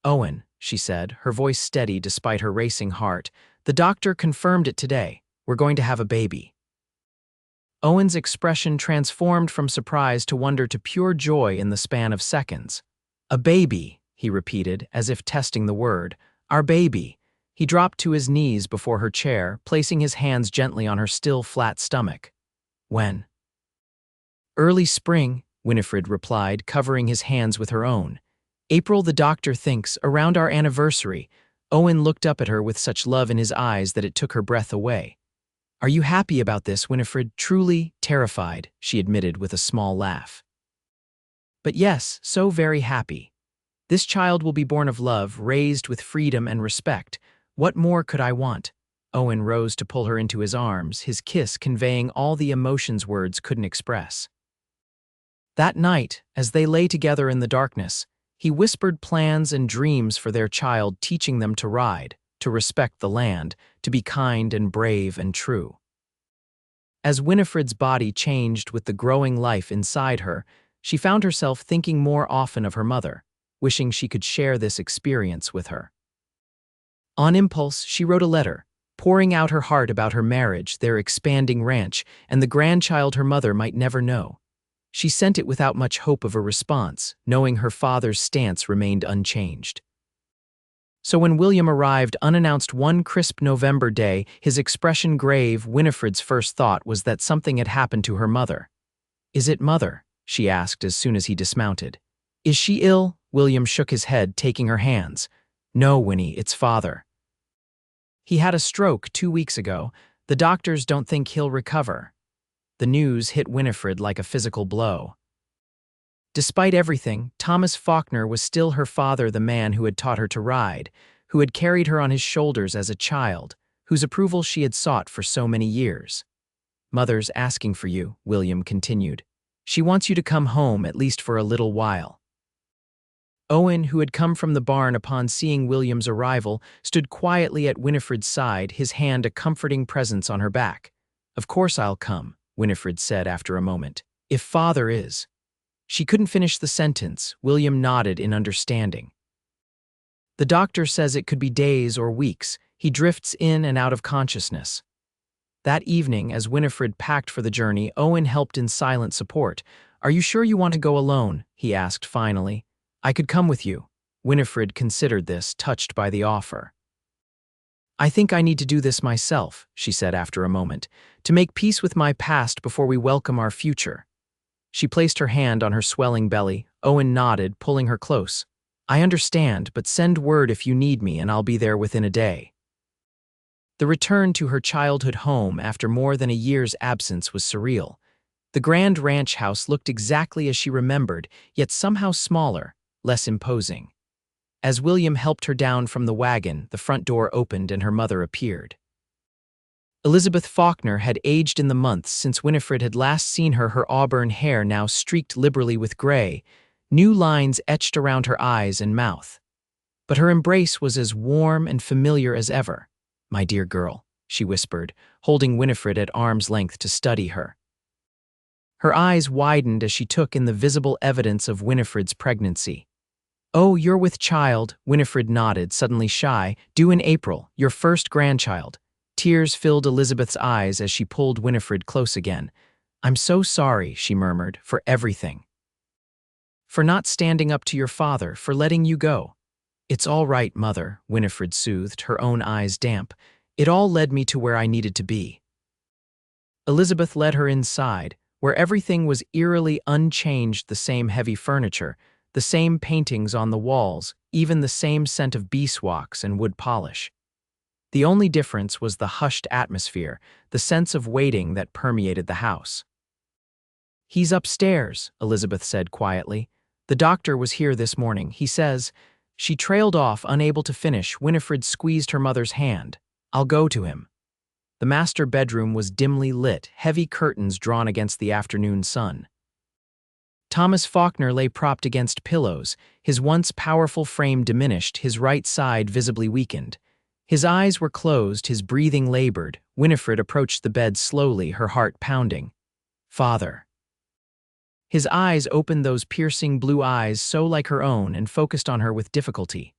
"Owen," she said, her voice steady despite her racing heart, "the doctor confirmed it today. We're going to have a baby." Owen's expression transformed from surprise to wonder to pure joy in the span of seconds. "A baby," he repeated, as if testing the word. "Our baby." He dropped to his knees before her chair, placing his hands gently on her still flat stomach. "When?" "Early spring," Winifred replied, covering his hands with her own. "April, the doctor thinks, around our anniversary." Owen looked up at her with such love in his eyes that it took her breath away. "Are you happy about this, Winifred?" "Truly terrified," she admitted with a small laugh. "But yes, so very happy. This child will be born of love, raised with freedom and respect. What more could I want?" Owen rose to pull her into his arms, his kiss conveying all the emotions words couldn't express. That night, as they lay together in the darkness, he whispered plans and dreams for their child, teaching them to ride, to respect the land, to be kind and brave and true. As Winifred's body changed with the growing life inside her, she found herself thinking more often of her mother, wishing she could share this experience with her. On impulse, she wrote a letter, pouring out her heart about her marriage, their expanding ranch, and the grandchild her mother might never know. She sent it without much hope of a response, knowing her father's stance remained unchanged. So when William arrived unannounced one crisp November day, his expression grave, Winifred's first thought was that something had happened to her mother. "Is it mother?" she asked as soon as he dismounted. "Is she ill?" William shook his head, taking her hands. "No, Winnie, it's father. He had a stroke 2 weeks ago. The doctors don't think he'll recover." The news hit Winifred like a physical blow. Despite everything, Thomas Faulkner was still her father, the man who had taught her to ride, who had carried her on his shoulders as a child, whose approval she had sought for so many years. "Mother's asking for you," William continued. "She wants you to come home, at least for a little while." Owen, who had come from the barn upon seeing William's arrival, stood quietly at Winifred's side, his hand a comforting presence on her back. "Of course I'll come," Winifred said after a moment. "If father is." She couldn't finish the sentence. William nodded in understanding. The doctor says it could be days or weeks. He drifts in and out of consciousness. That evening, as Winifred packed for the journey, Owen helped in silent support. "Are you sure you want to go alone?" he asked finally. "I could come with you." Winifred considered this, touched by the offer. "I think I need to do this myself," she said after a moment, "to make peace with my past before we welcome our future." She placed her hand on her swelling belly. Owen nodded, pulling her close. "I understand, but send word if you need me and I'll be there within a day." The return to her childhood home after more than a year's absence was surreal. The grand ranch house looked exactly as she remembered, yet somehow smaller, less imposing. As William helped her down from the wagon, the front door opened and her mother appeared. Elizabeth Faulkner had aged in the months since Winifred had last seen her, her auburn hair now streaked liberally with gray, new lines etched around her eyes and mouth. But her embrace was as warm and familiar as ever. "My dear girl," she whispered, holding Winifred at arm's length to study her. Her eyes widened as she took in the visible evidence of Winifred's pregnancy. "Oh, you're with child," Winifred nodded, suddenly shy. "Due in April, your first grandchild." Tears filled Elizabeth's eyes as she pulled Winifred close again. "I'm so sorry," she murmured, "for everything. For not standing up to your father, for letting you go." "It's all right, Mother," Winifred soothed, her own eyes damp. "It all led me to where I needed to be." Elizabeth led her inside, where everything was eerily unchanged, the same heavy furniture, the same paintings on the walls, even the same scent of beeswax and wood polish. The only difference was the hushed atmosphere, the sense of waiting that permeated the house. "He's upstairs," Elizabeth said quietly. "The doctor was here this morning. He says—" She trailed off, unable to finish. Winifred squeezed her mother's hand. "I'll go to him." The master bedroom was dimly lit, heavy curtains drawn against the afternoon sun. Thomas Faulkner lay propped against pillows, his once powerful frame diminished, his right side visibly weakened. His eyes were closed, his breathing labored. Winifred approached the bed slowly, her heart pounding. "Father." His eyes opened, those piercing blue eyes so like her own, and focused on her with difficulty.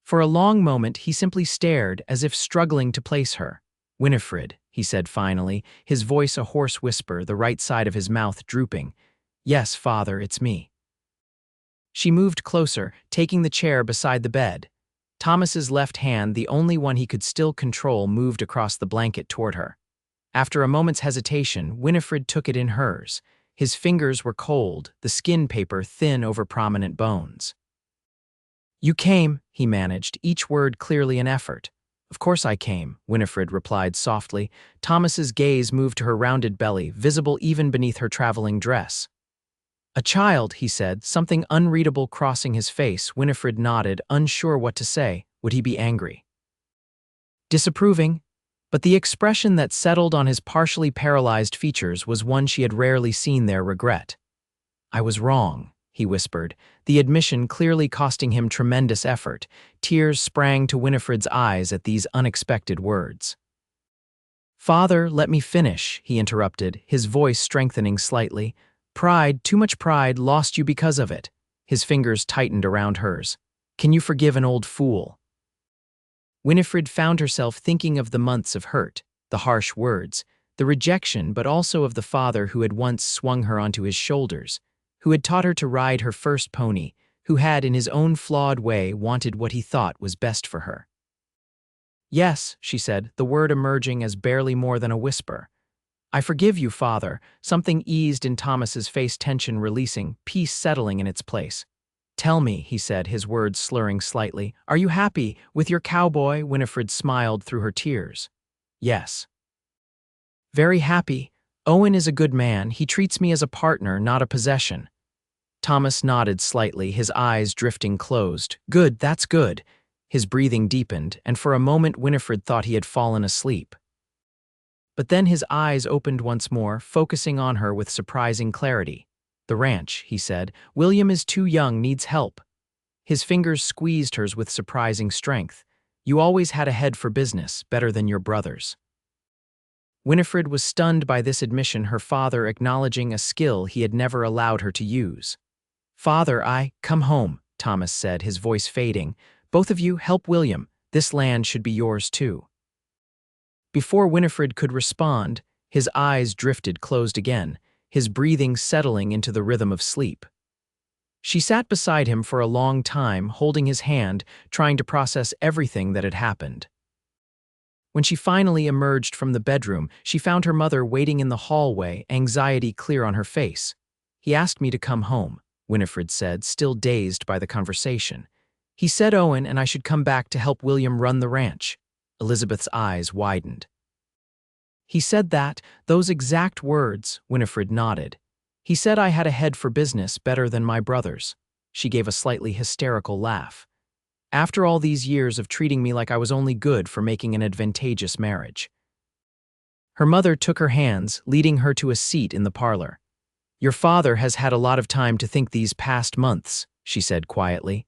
For a long moment he simply stared, as if struggling to place her. "Winifred," he said finally, his voice a hoarse whisper, the right side of his mouth drooping. "Yes, Father, it's me." She moved closer, taking the chair beside the bed. Thomas's left hand, the only one he could still control, moved across the blanket toward her. After a moment's hesitation, Winifred took it in hers. His fingers were cold, the skin paper thin over prominent bones. "You came," he managed, each word clearly an effort. "Of course I came," Winifred replied softly. Thomas's gaze moved to her rounded belly, visible even beneath her traveling dress. "A child," he said, something unreadable crossing his face. Winifred nodded, unsure what to say. Would he be angry? Disapproving? But the expression that settled on his partially paralyzed features was one she had rarely seen there: regret. "I was wrong," he whispered, the admission clearly costing him tremendous effort. Tears sprang to Winifred's eyes at these unexpected words. "Father, let me finish," he interrupted, his voice strengthening slightly. "Pride, too much pride, lost you because of it." His fingers tightened around hers. "Can you forgive an old fool?" Winifred found herself thinking of the months of hurt, the harsh words, the rejection, but also of the father who had once swung her onto his shoulders, who had taught her to ride her first pony, who had, in his own flawed way, wanted what he thought was best for her. "Yes," she said, the word emerging as barely more than a whisper. "I forgive you, Father." Something eased in Thomas's face, tension releasing, peace settling in its place. "Tell me," he said, his words slurring slightly, "are you happy with your cowboy?" Winifred smiled through her tears. "Yes. Very happy. Owen is a good man. He treats me as a partner, not a possession." Thomas nodded slightly, his eyes drifting closed. "Good, that's good." His breathing deepened, and for a moment Winifred thought he had fallen asleep. But then his eyes opened once more, focusing on her with surprising clarity. "The ranch," he said. "William is too young, needs help." His fingers squeezed hers with surprising strength. "You always had a head for business, better than your brothers." Winifred was stunned by this admission, her father acknowledging a skill he had never allowed her to use. "Father, come home," Thomas said, his voice fading. "Both of you, help William. This land should be yours too." Before Winifred could respond, his eyes drifted closed again, his breathing settling into the rhythm of sleep. She sat beside him for a long time, holding his hand, trying to process everything that had happened. When she finally emerged from the bedroom, she found her mother waiting in the hallway, anxiety clear on her face. "He asked me to come home," Winifred said, still dazed by the conversation. "He said Owen and I should come back to help William run the ranch." Elizabeth's eyes widened. "He said that, those exact words," Winifred nodded. "He said I had a head for business better than my brothers." She gave a slightly hysterical laugh. "After all these years of treating me like I was only good for making an advantageous marriage." Her mother took her hands, leading her to a seat in the parlor. "Your father has had a lot of time to think these past months," she said quietly.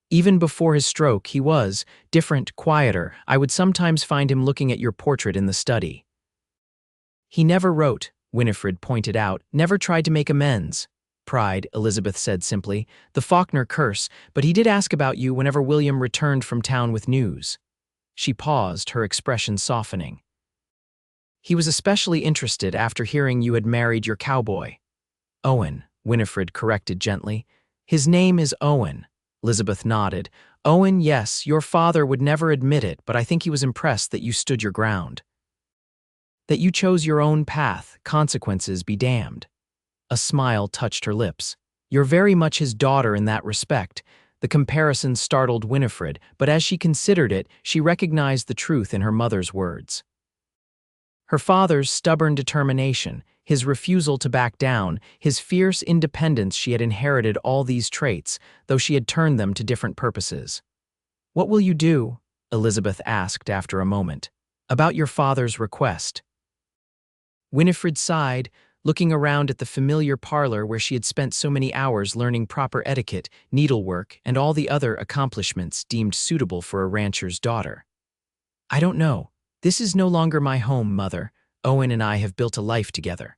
"Even before his stroke, he was different, quieter. I would sometimes find him looking at your portrait in the study." "He never wrote," Winifred pointed out, "never tried to make amends." "Pride," Elizabeth said simply, "the Faulkner curse, but he did ask about you whenever William returned from town with news." She paused, her expression softening. "He was especially interested after hearing you had married your cowboy." "Owen," Winifred corrected gently. "His name is Owen." Elizabeth nodded. "Owen, yes, your father would never admit it, but I think he was impressed that you stood your ground. That you chose your own path, consequences be damned." A smile touched her lips. "You're very much his daughter in that respect." The comparison startled Winifred, but as she considered it, she recognized the truth in her mother's words. Her father's stubborn determination, his refusal to back down, his fierce independence, she had inherited all these traits, though she had turned them to different purposes. "What will you do?" Elizabeth asked after a moment. "About your father's request." Winifred sighed, looking around at the familiar parlor where she had spent so many hours learning proper etiquette, needlework, and all the other accomplishments deemed suitable for a rancher's daughter. "I don't know. This is no longer my home, Mother. Owen and I have built a life together.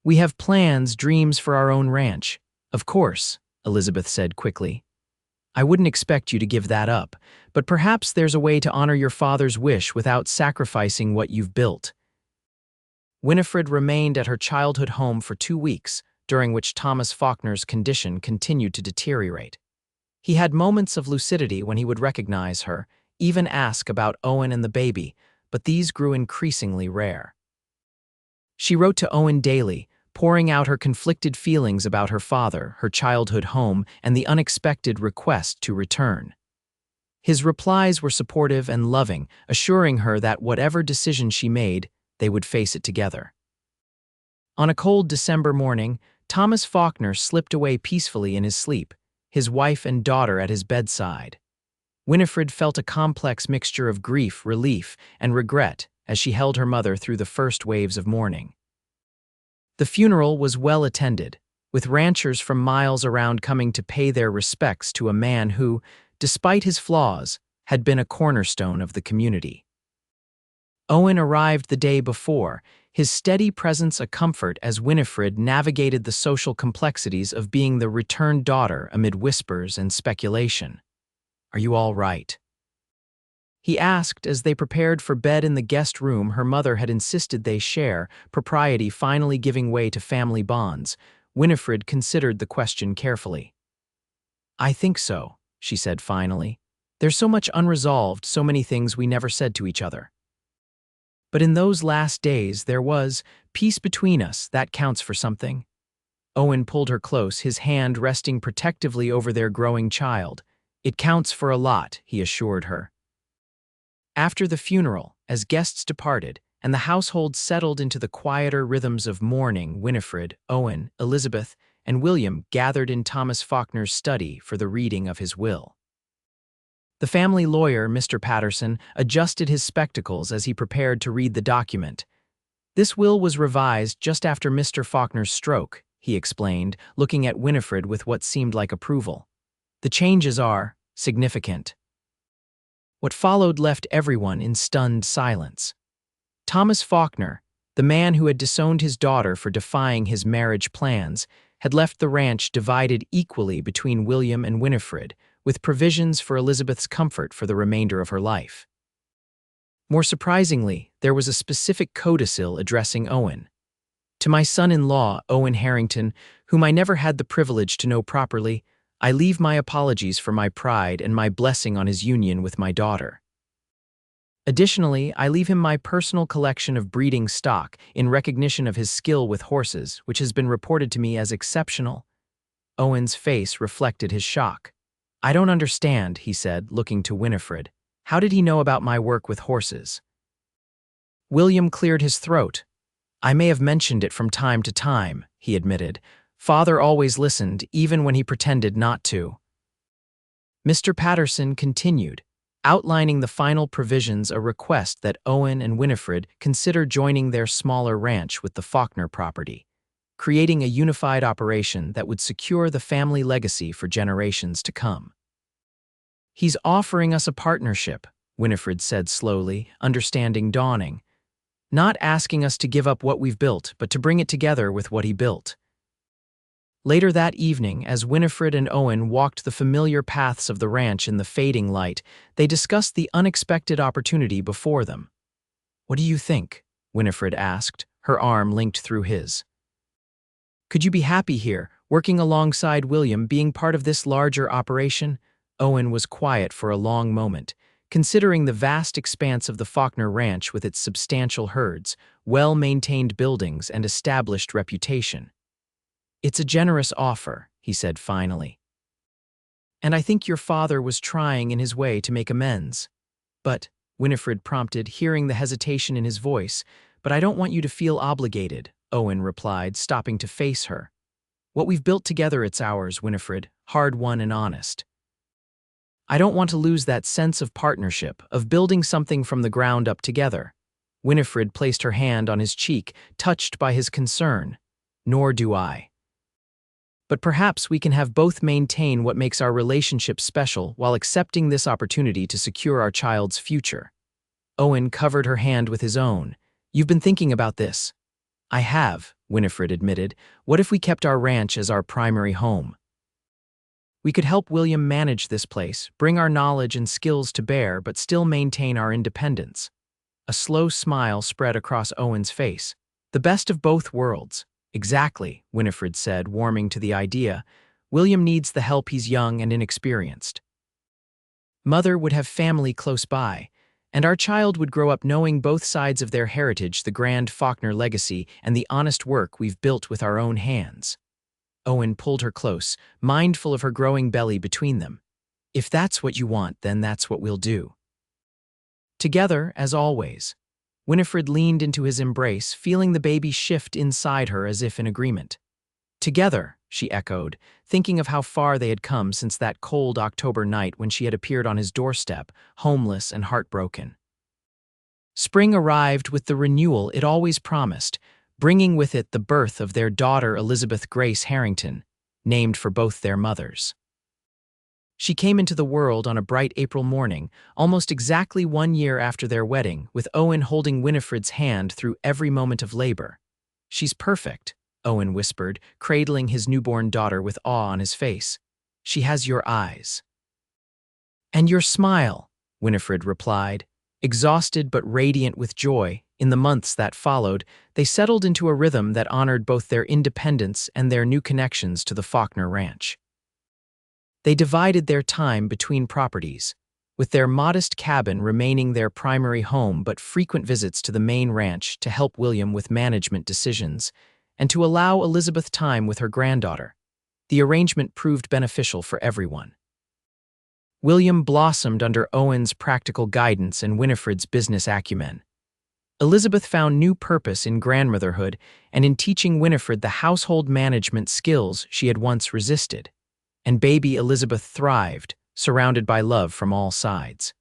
We have plans, dreams for our own ranch." "Of course," Elizabeth said quickly. "I wouldn't expect you to give that up, but perhaps there's a way to honor your father's wish without sacrificing what you've built." Winifred remained at her childhood home for 2 weeks, during which Thomas Faulkner's condition continued to deteriorate. He had moments of lucidity when he would recognize her, even ask about Owen and the baby, but these grew increasingly rare. She wrote to Owen daily, pouring out her conflicted feelings about her father, her childhood home, and the unexpected request to return. His replies were supportive and loving, assuring her that whatever decision she made, they would face it together. On a cold December morning, Thomas Faulkner slipped away peacefully in his sleep, his wife and daughter at his bedside. Winifred felt a complex mixture of grief, relief, and regret as she held her mother through the first waves of mourning. The funeral was well attended, with ranchers from miles around coming to pay their respects to a man who, despite his flaws, had been a cornerstone of the community. Owen arrived the day before, his steady presence a comfort as Winifred navigated the social complexities of being the returned daughter amid whispers and speculation. "Are you all right?" he asked as they prepared for bed in the guest room her mother had insisted they share, propriety finally giving way to family bonds. Winifred considered the question carefully. "I think so," she said finally. "There's so much unresolved, so many things we never said to each other. But in those last days there was peace between us, that counts for something." Owen pulled her close, his hand resting protectively over their growing child. "It counts for a lot," he assured her. After the funeral, as guests departed, and the household settled into the quieter rhythms of mourning, Winifred, Owen, Elizabeth, and William gathered in Thomas Faulkner's study for the reading of his will. The family lawyer, Mr. Patterson, adjusted his spectacles as he prepared to read the document. "This will was revised just after Mr. Faulkner's stroke," he explained, looking at Winifred with what seemed like approval. "The changes are significant." What followed left everyone in stunned silence. Thomas Faulkner, the man who had disowned his daughter for defying his marriage plans, had left the ranch divided equally between William and Winifred, with provisions for Elizabeth's comfort for the remainder of her life. More surprisingly, there was a specific codicil addressing Owen. To my son-in-law, Owen Harrington, whom I never had the privilege to know properly, I leave my apologies for my pride and my blessing on his union with my daughter. Additionally, I leave him my personal collection of breeding stock in recognition of his skill with horses, which has been reported to me as exceptional. Owen's face reflected his shock. I don't understand, he said, looking to Winifred. How did he know about my work with horses? William cleared his throat. I may have mentioned it from time to time, he admitted. Father always listened, even when he pretended not to. Mr. Patterson continued, outlining the final provisions, a request that Owen and Winifred consider joining their smaller ranch with the Faulkner property, creating a unified operation that would secure the family legacy for generations to come. He's offering us a partnership, Winifred said slowly, understanding dawning. Not asking us to give up what we've built, but to bring it together with what he built. Later that evening, as Winifred and Owen walked the familiar paths of the ranch in the fading light, they discussed the unexpected opportunity before them. What do you think? Winifred asked, her arm linked through his. Could you be happy here, working alongside William, being part of this larger operation? Owen was quiet for a long moment, considering the vast expanse of the Faulkner Ranch with its substantial herds, well-maintained buildings, and established reputation. It's a generous offer, he said finally. And I think your father was trying in his way to make amends. But, Winifred prompted, hearing the hesitation in his voice, but I don't want you to feel obligated, Owen replied, stopping to face her. What we've built together, it's ours, Winifred, hard-won and honest. I don't want to lose that sense of partnership, of building something from the ground up together. Winifred placed her hand on his cheek, touched by his concern. Nor do I. But perhaps we can have both maintain what makes our relationship special while accepting this opportunity to secure our child's future. Owen covered her hand with his own. You've been thinking about this. I have, Winifred admitted. What if we kept our ranch as our primary home? We could help William manage this place, bring our knowledge and skills to bear, but still maintain our independence. A slow smile spread across Owen's face. The best of both worlds. Exactly, Winifred said, warming to the idea. William needs the help, he's young and inexperienced. Mother would have family close by, and our child would grow up knowing both sides of their heritage, the grand Faulkner legacy, and the honest work we've built with our own hands. Owen pulled her close, mindful of her growing belly between them. If that's what you want, then that's what we'll do. Together, as always. Winifred leaned into his embrace, feeling the baby shift inside her as if in agreement. Together, she echoed, thinking of how far they had come since that cold October night when she had appeared on his doorstep, homeless and heartbroken. Spring arrived with the renewal it always promised, bringing with it the birth of their daughter Elizabeth Grace Harrington, named for both their mothers. She came into the world on a bright April morning, almost exactly 1 year after their wedding, with Owen holding Winifred's hand through every moment of labor. She's perfect, Owen whispered, cradling his newborn daughter with awe on his face. She has your eyes. And your smile, Winifred replied. Exhausted but radiant with joy, in the months that followed, they settled into a rhythm that honored both their independence and their new connections to the Faulkner Ranch. They divided their time between properties, with their modest cabin remaining their primary home but frequent visits to the main ranch to help William with management decisions, and to allow Elizabeth time with her granddaughter. The arrangement proved beneficial for everyone. William blossomed under Owen's practical guidance and Winifred's business acumen. Elizabeth found new purpose in grandmotherhood and in teaching Winifred the household management skills she had once resisted. And baby Elizabeth thrived, surrounded by love from all sides.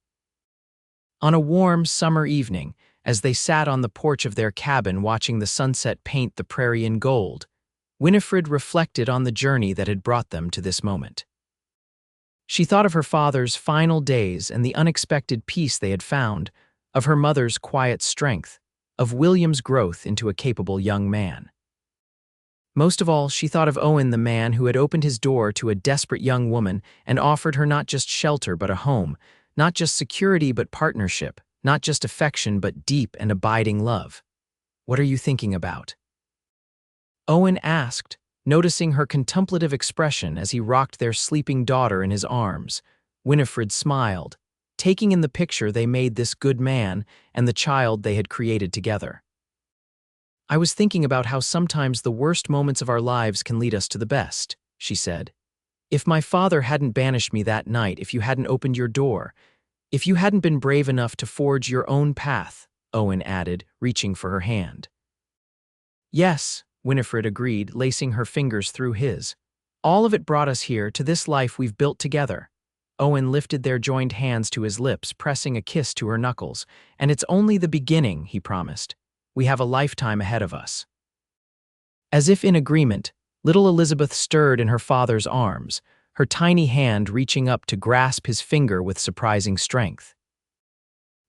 On a warm summer evening, as they sat on the porch of their cabin watching the sunset paint the prairie in gold, Winifred reflected on the journey that had brought them to this moment. She thought of her father's final days and the unexpected peace they had found, of her mother's quiet strength, of William's growth into a capable young man. Most of all, she thought of Owen, the man who had opened his door to a desperate young woman and offered her not just shelter but a home, not just security but partnership, not just affection but deep and abiding love. "What are you thinking about?" Owen asked, noticing her contemplative expression as he rocked their sleeping daughter in his arms. Winifred smiled, taking in the picture they made this good man and the child they had created together. "I was thinking about how sometimes the worst moments of our lives can lead us to the best," she said. "If my father hadn't banished me that night, if you hadn't opened your door, if you hadn't been brave enough to forge your own path," Owen added, reaching for her hand. "Yes," Winifred agreed, lacing her fingers through his. "All of it brought us here, to this life we've built together." Owen lifted their joined hands to his lips, pressing a kiss to her knuckles. "And it's only the beginning," he promised. "We have a lifetime ahead of us." As if in agreement, little Elizabeth stirred in her father's arms, her tiny hand reaching up to grasp his finger with surprising strength.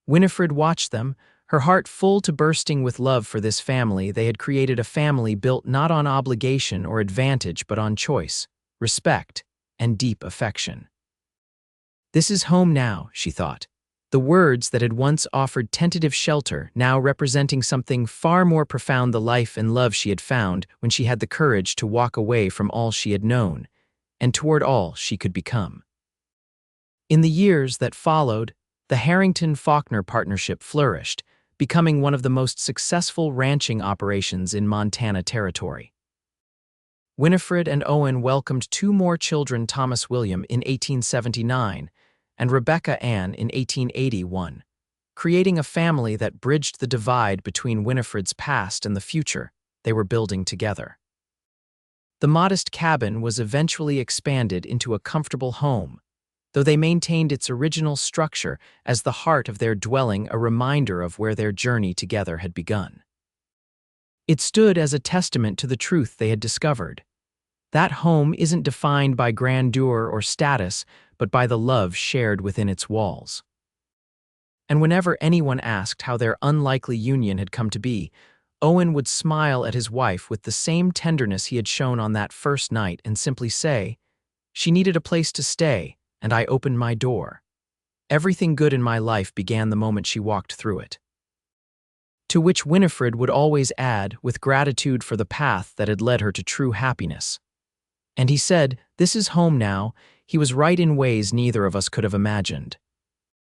Winifred watched them, her heart full to bursting with love for this family. They had created a family built not on obligation or advantage but on choice, respect, and deep affection. "This is home now," she thought. The words that had once offered tentative shelter, now representing something far more profound, the life and love she had found when she had the courage to walk away from all she had known, and toward all she could become. In the years that followed, the Harrington-Faulkner partnership flourished, becoming one of the most successful ranching operations in Montana Territory. Winifred and Owen welcomed two more children, Thomas William in 1879, and Rebecca Ann in 1881, creating a family that bridged the divide between Winifred's past and the future they were building together. The modest cabin was eventually expanded into a comfortable home, though they maintained its original structure as the heart of their dwelling, a reminder of where their journey together had begun. It stood as a testament to the truth they had discovered. That home isn't defined by grandeur or status, but by the love shared within its walls. And whenever anyone asked how their unlikely union had come to be, Owen would smile at his wife with the same tenderness he had shown on that first night and simply say, "She needed a place to stay, and I opened my door. Everything good in my life began the moment she walked through it." To which Winifred would always add, with gratitude for the path that had led her to true happiness. "And he said, 'This is home now.' He was right in ways neither of us could have imagined."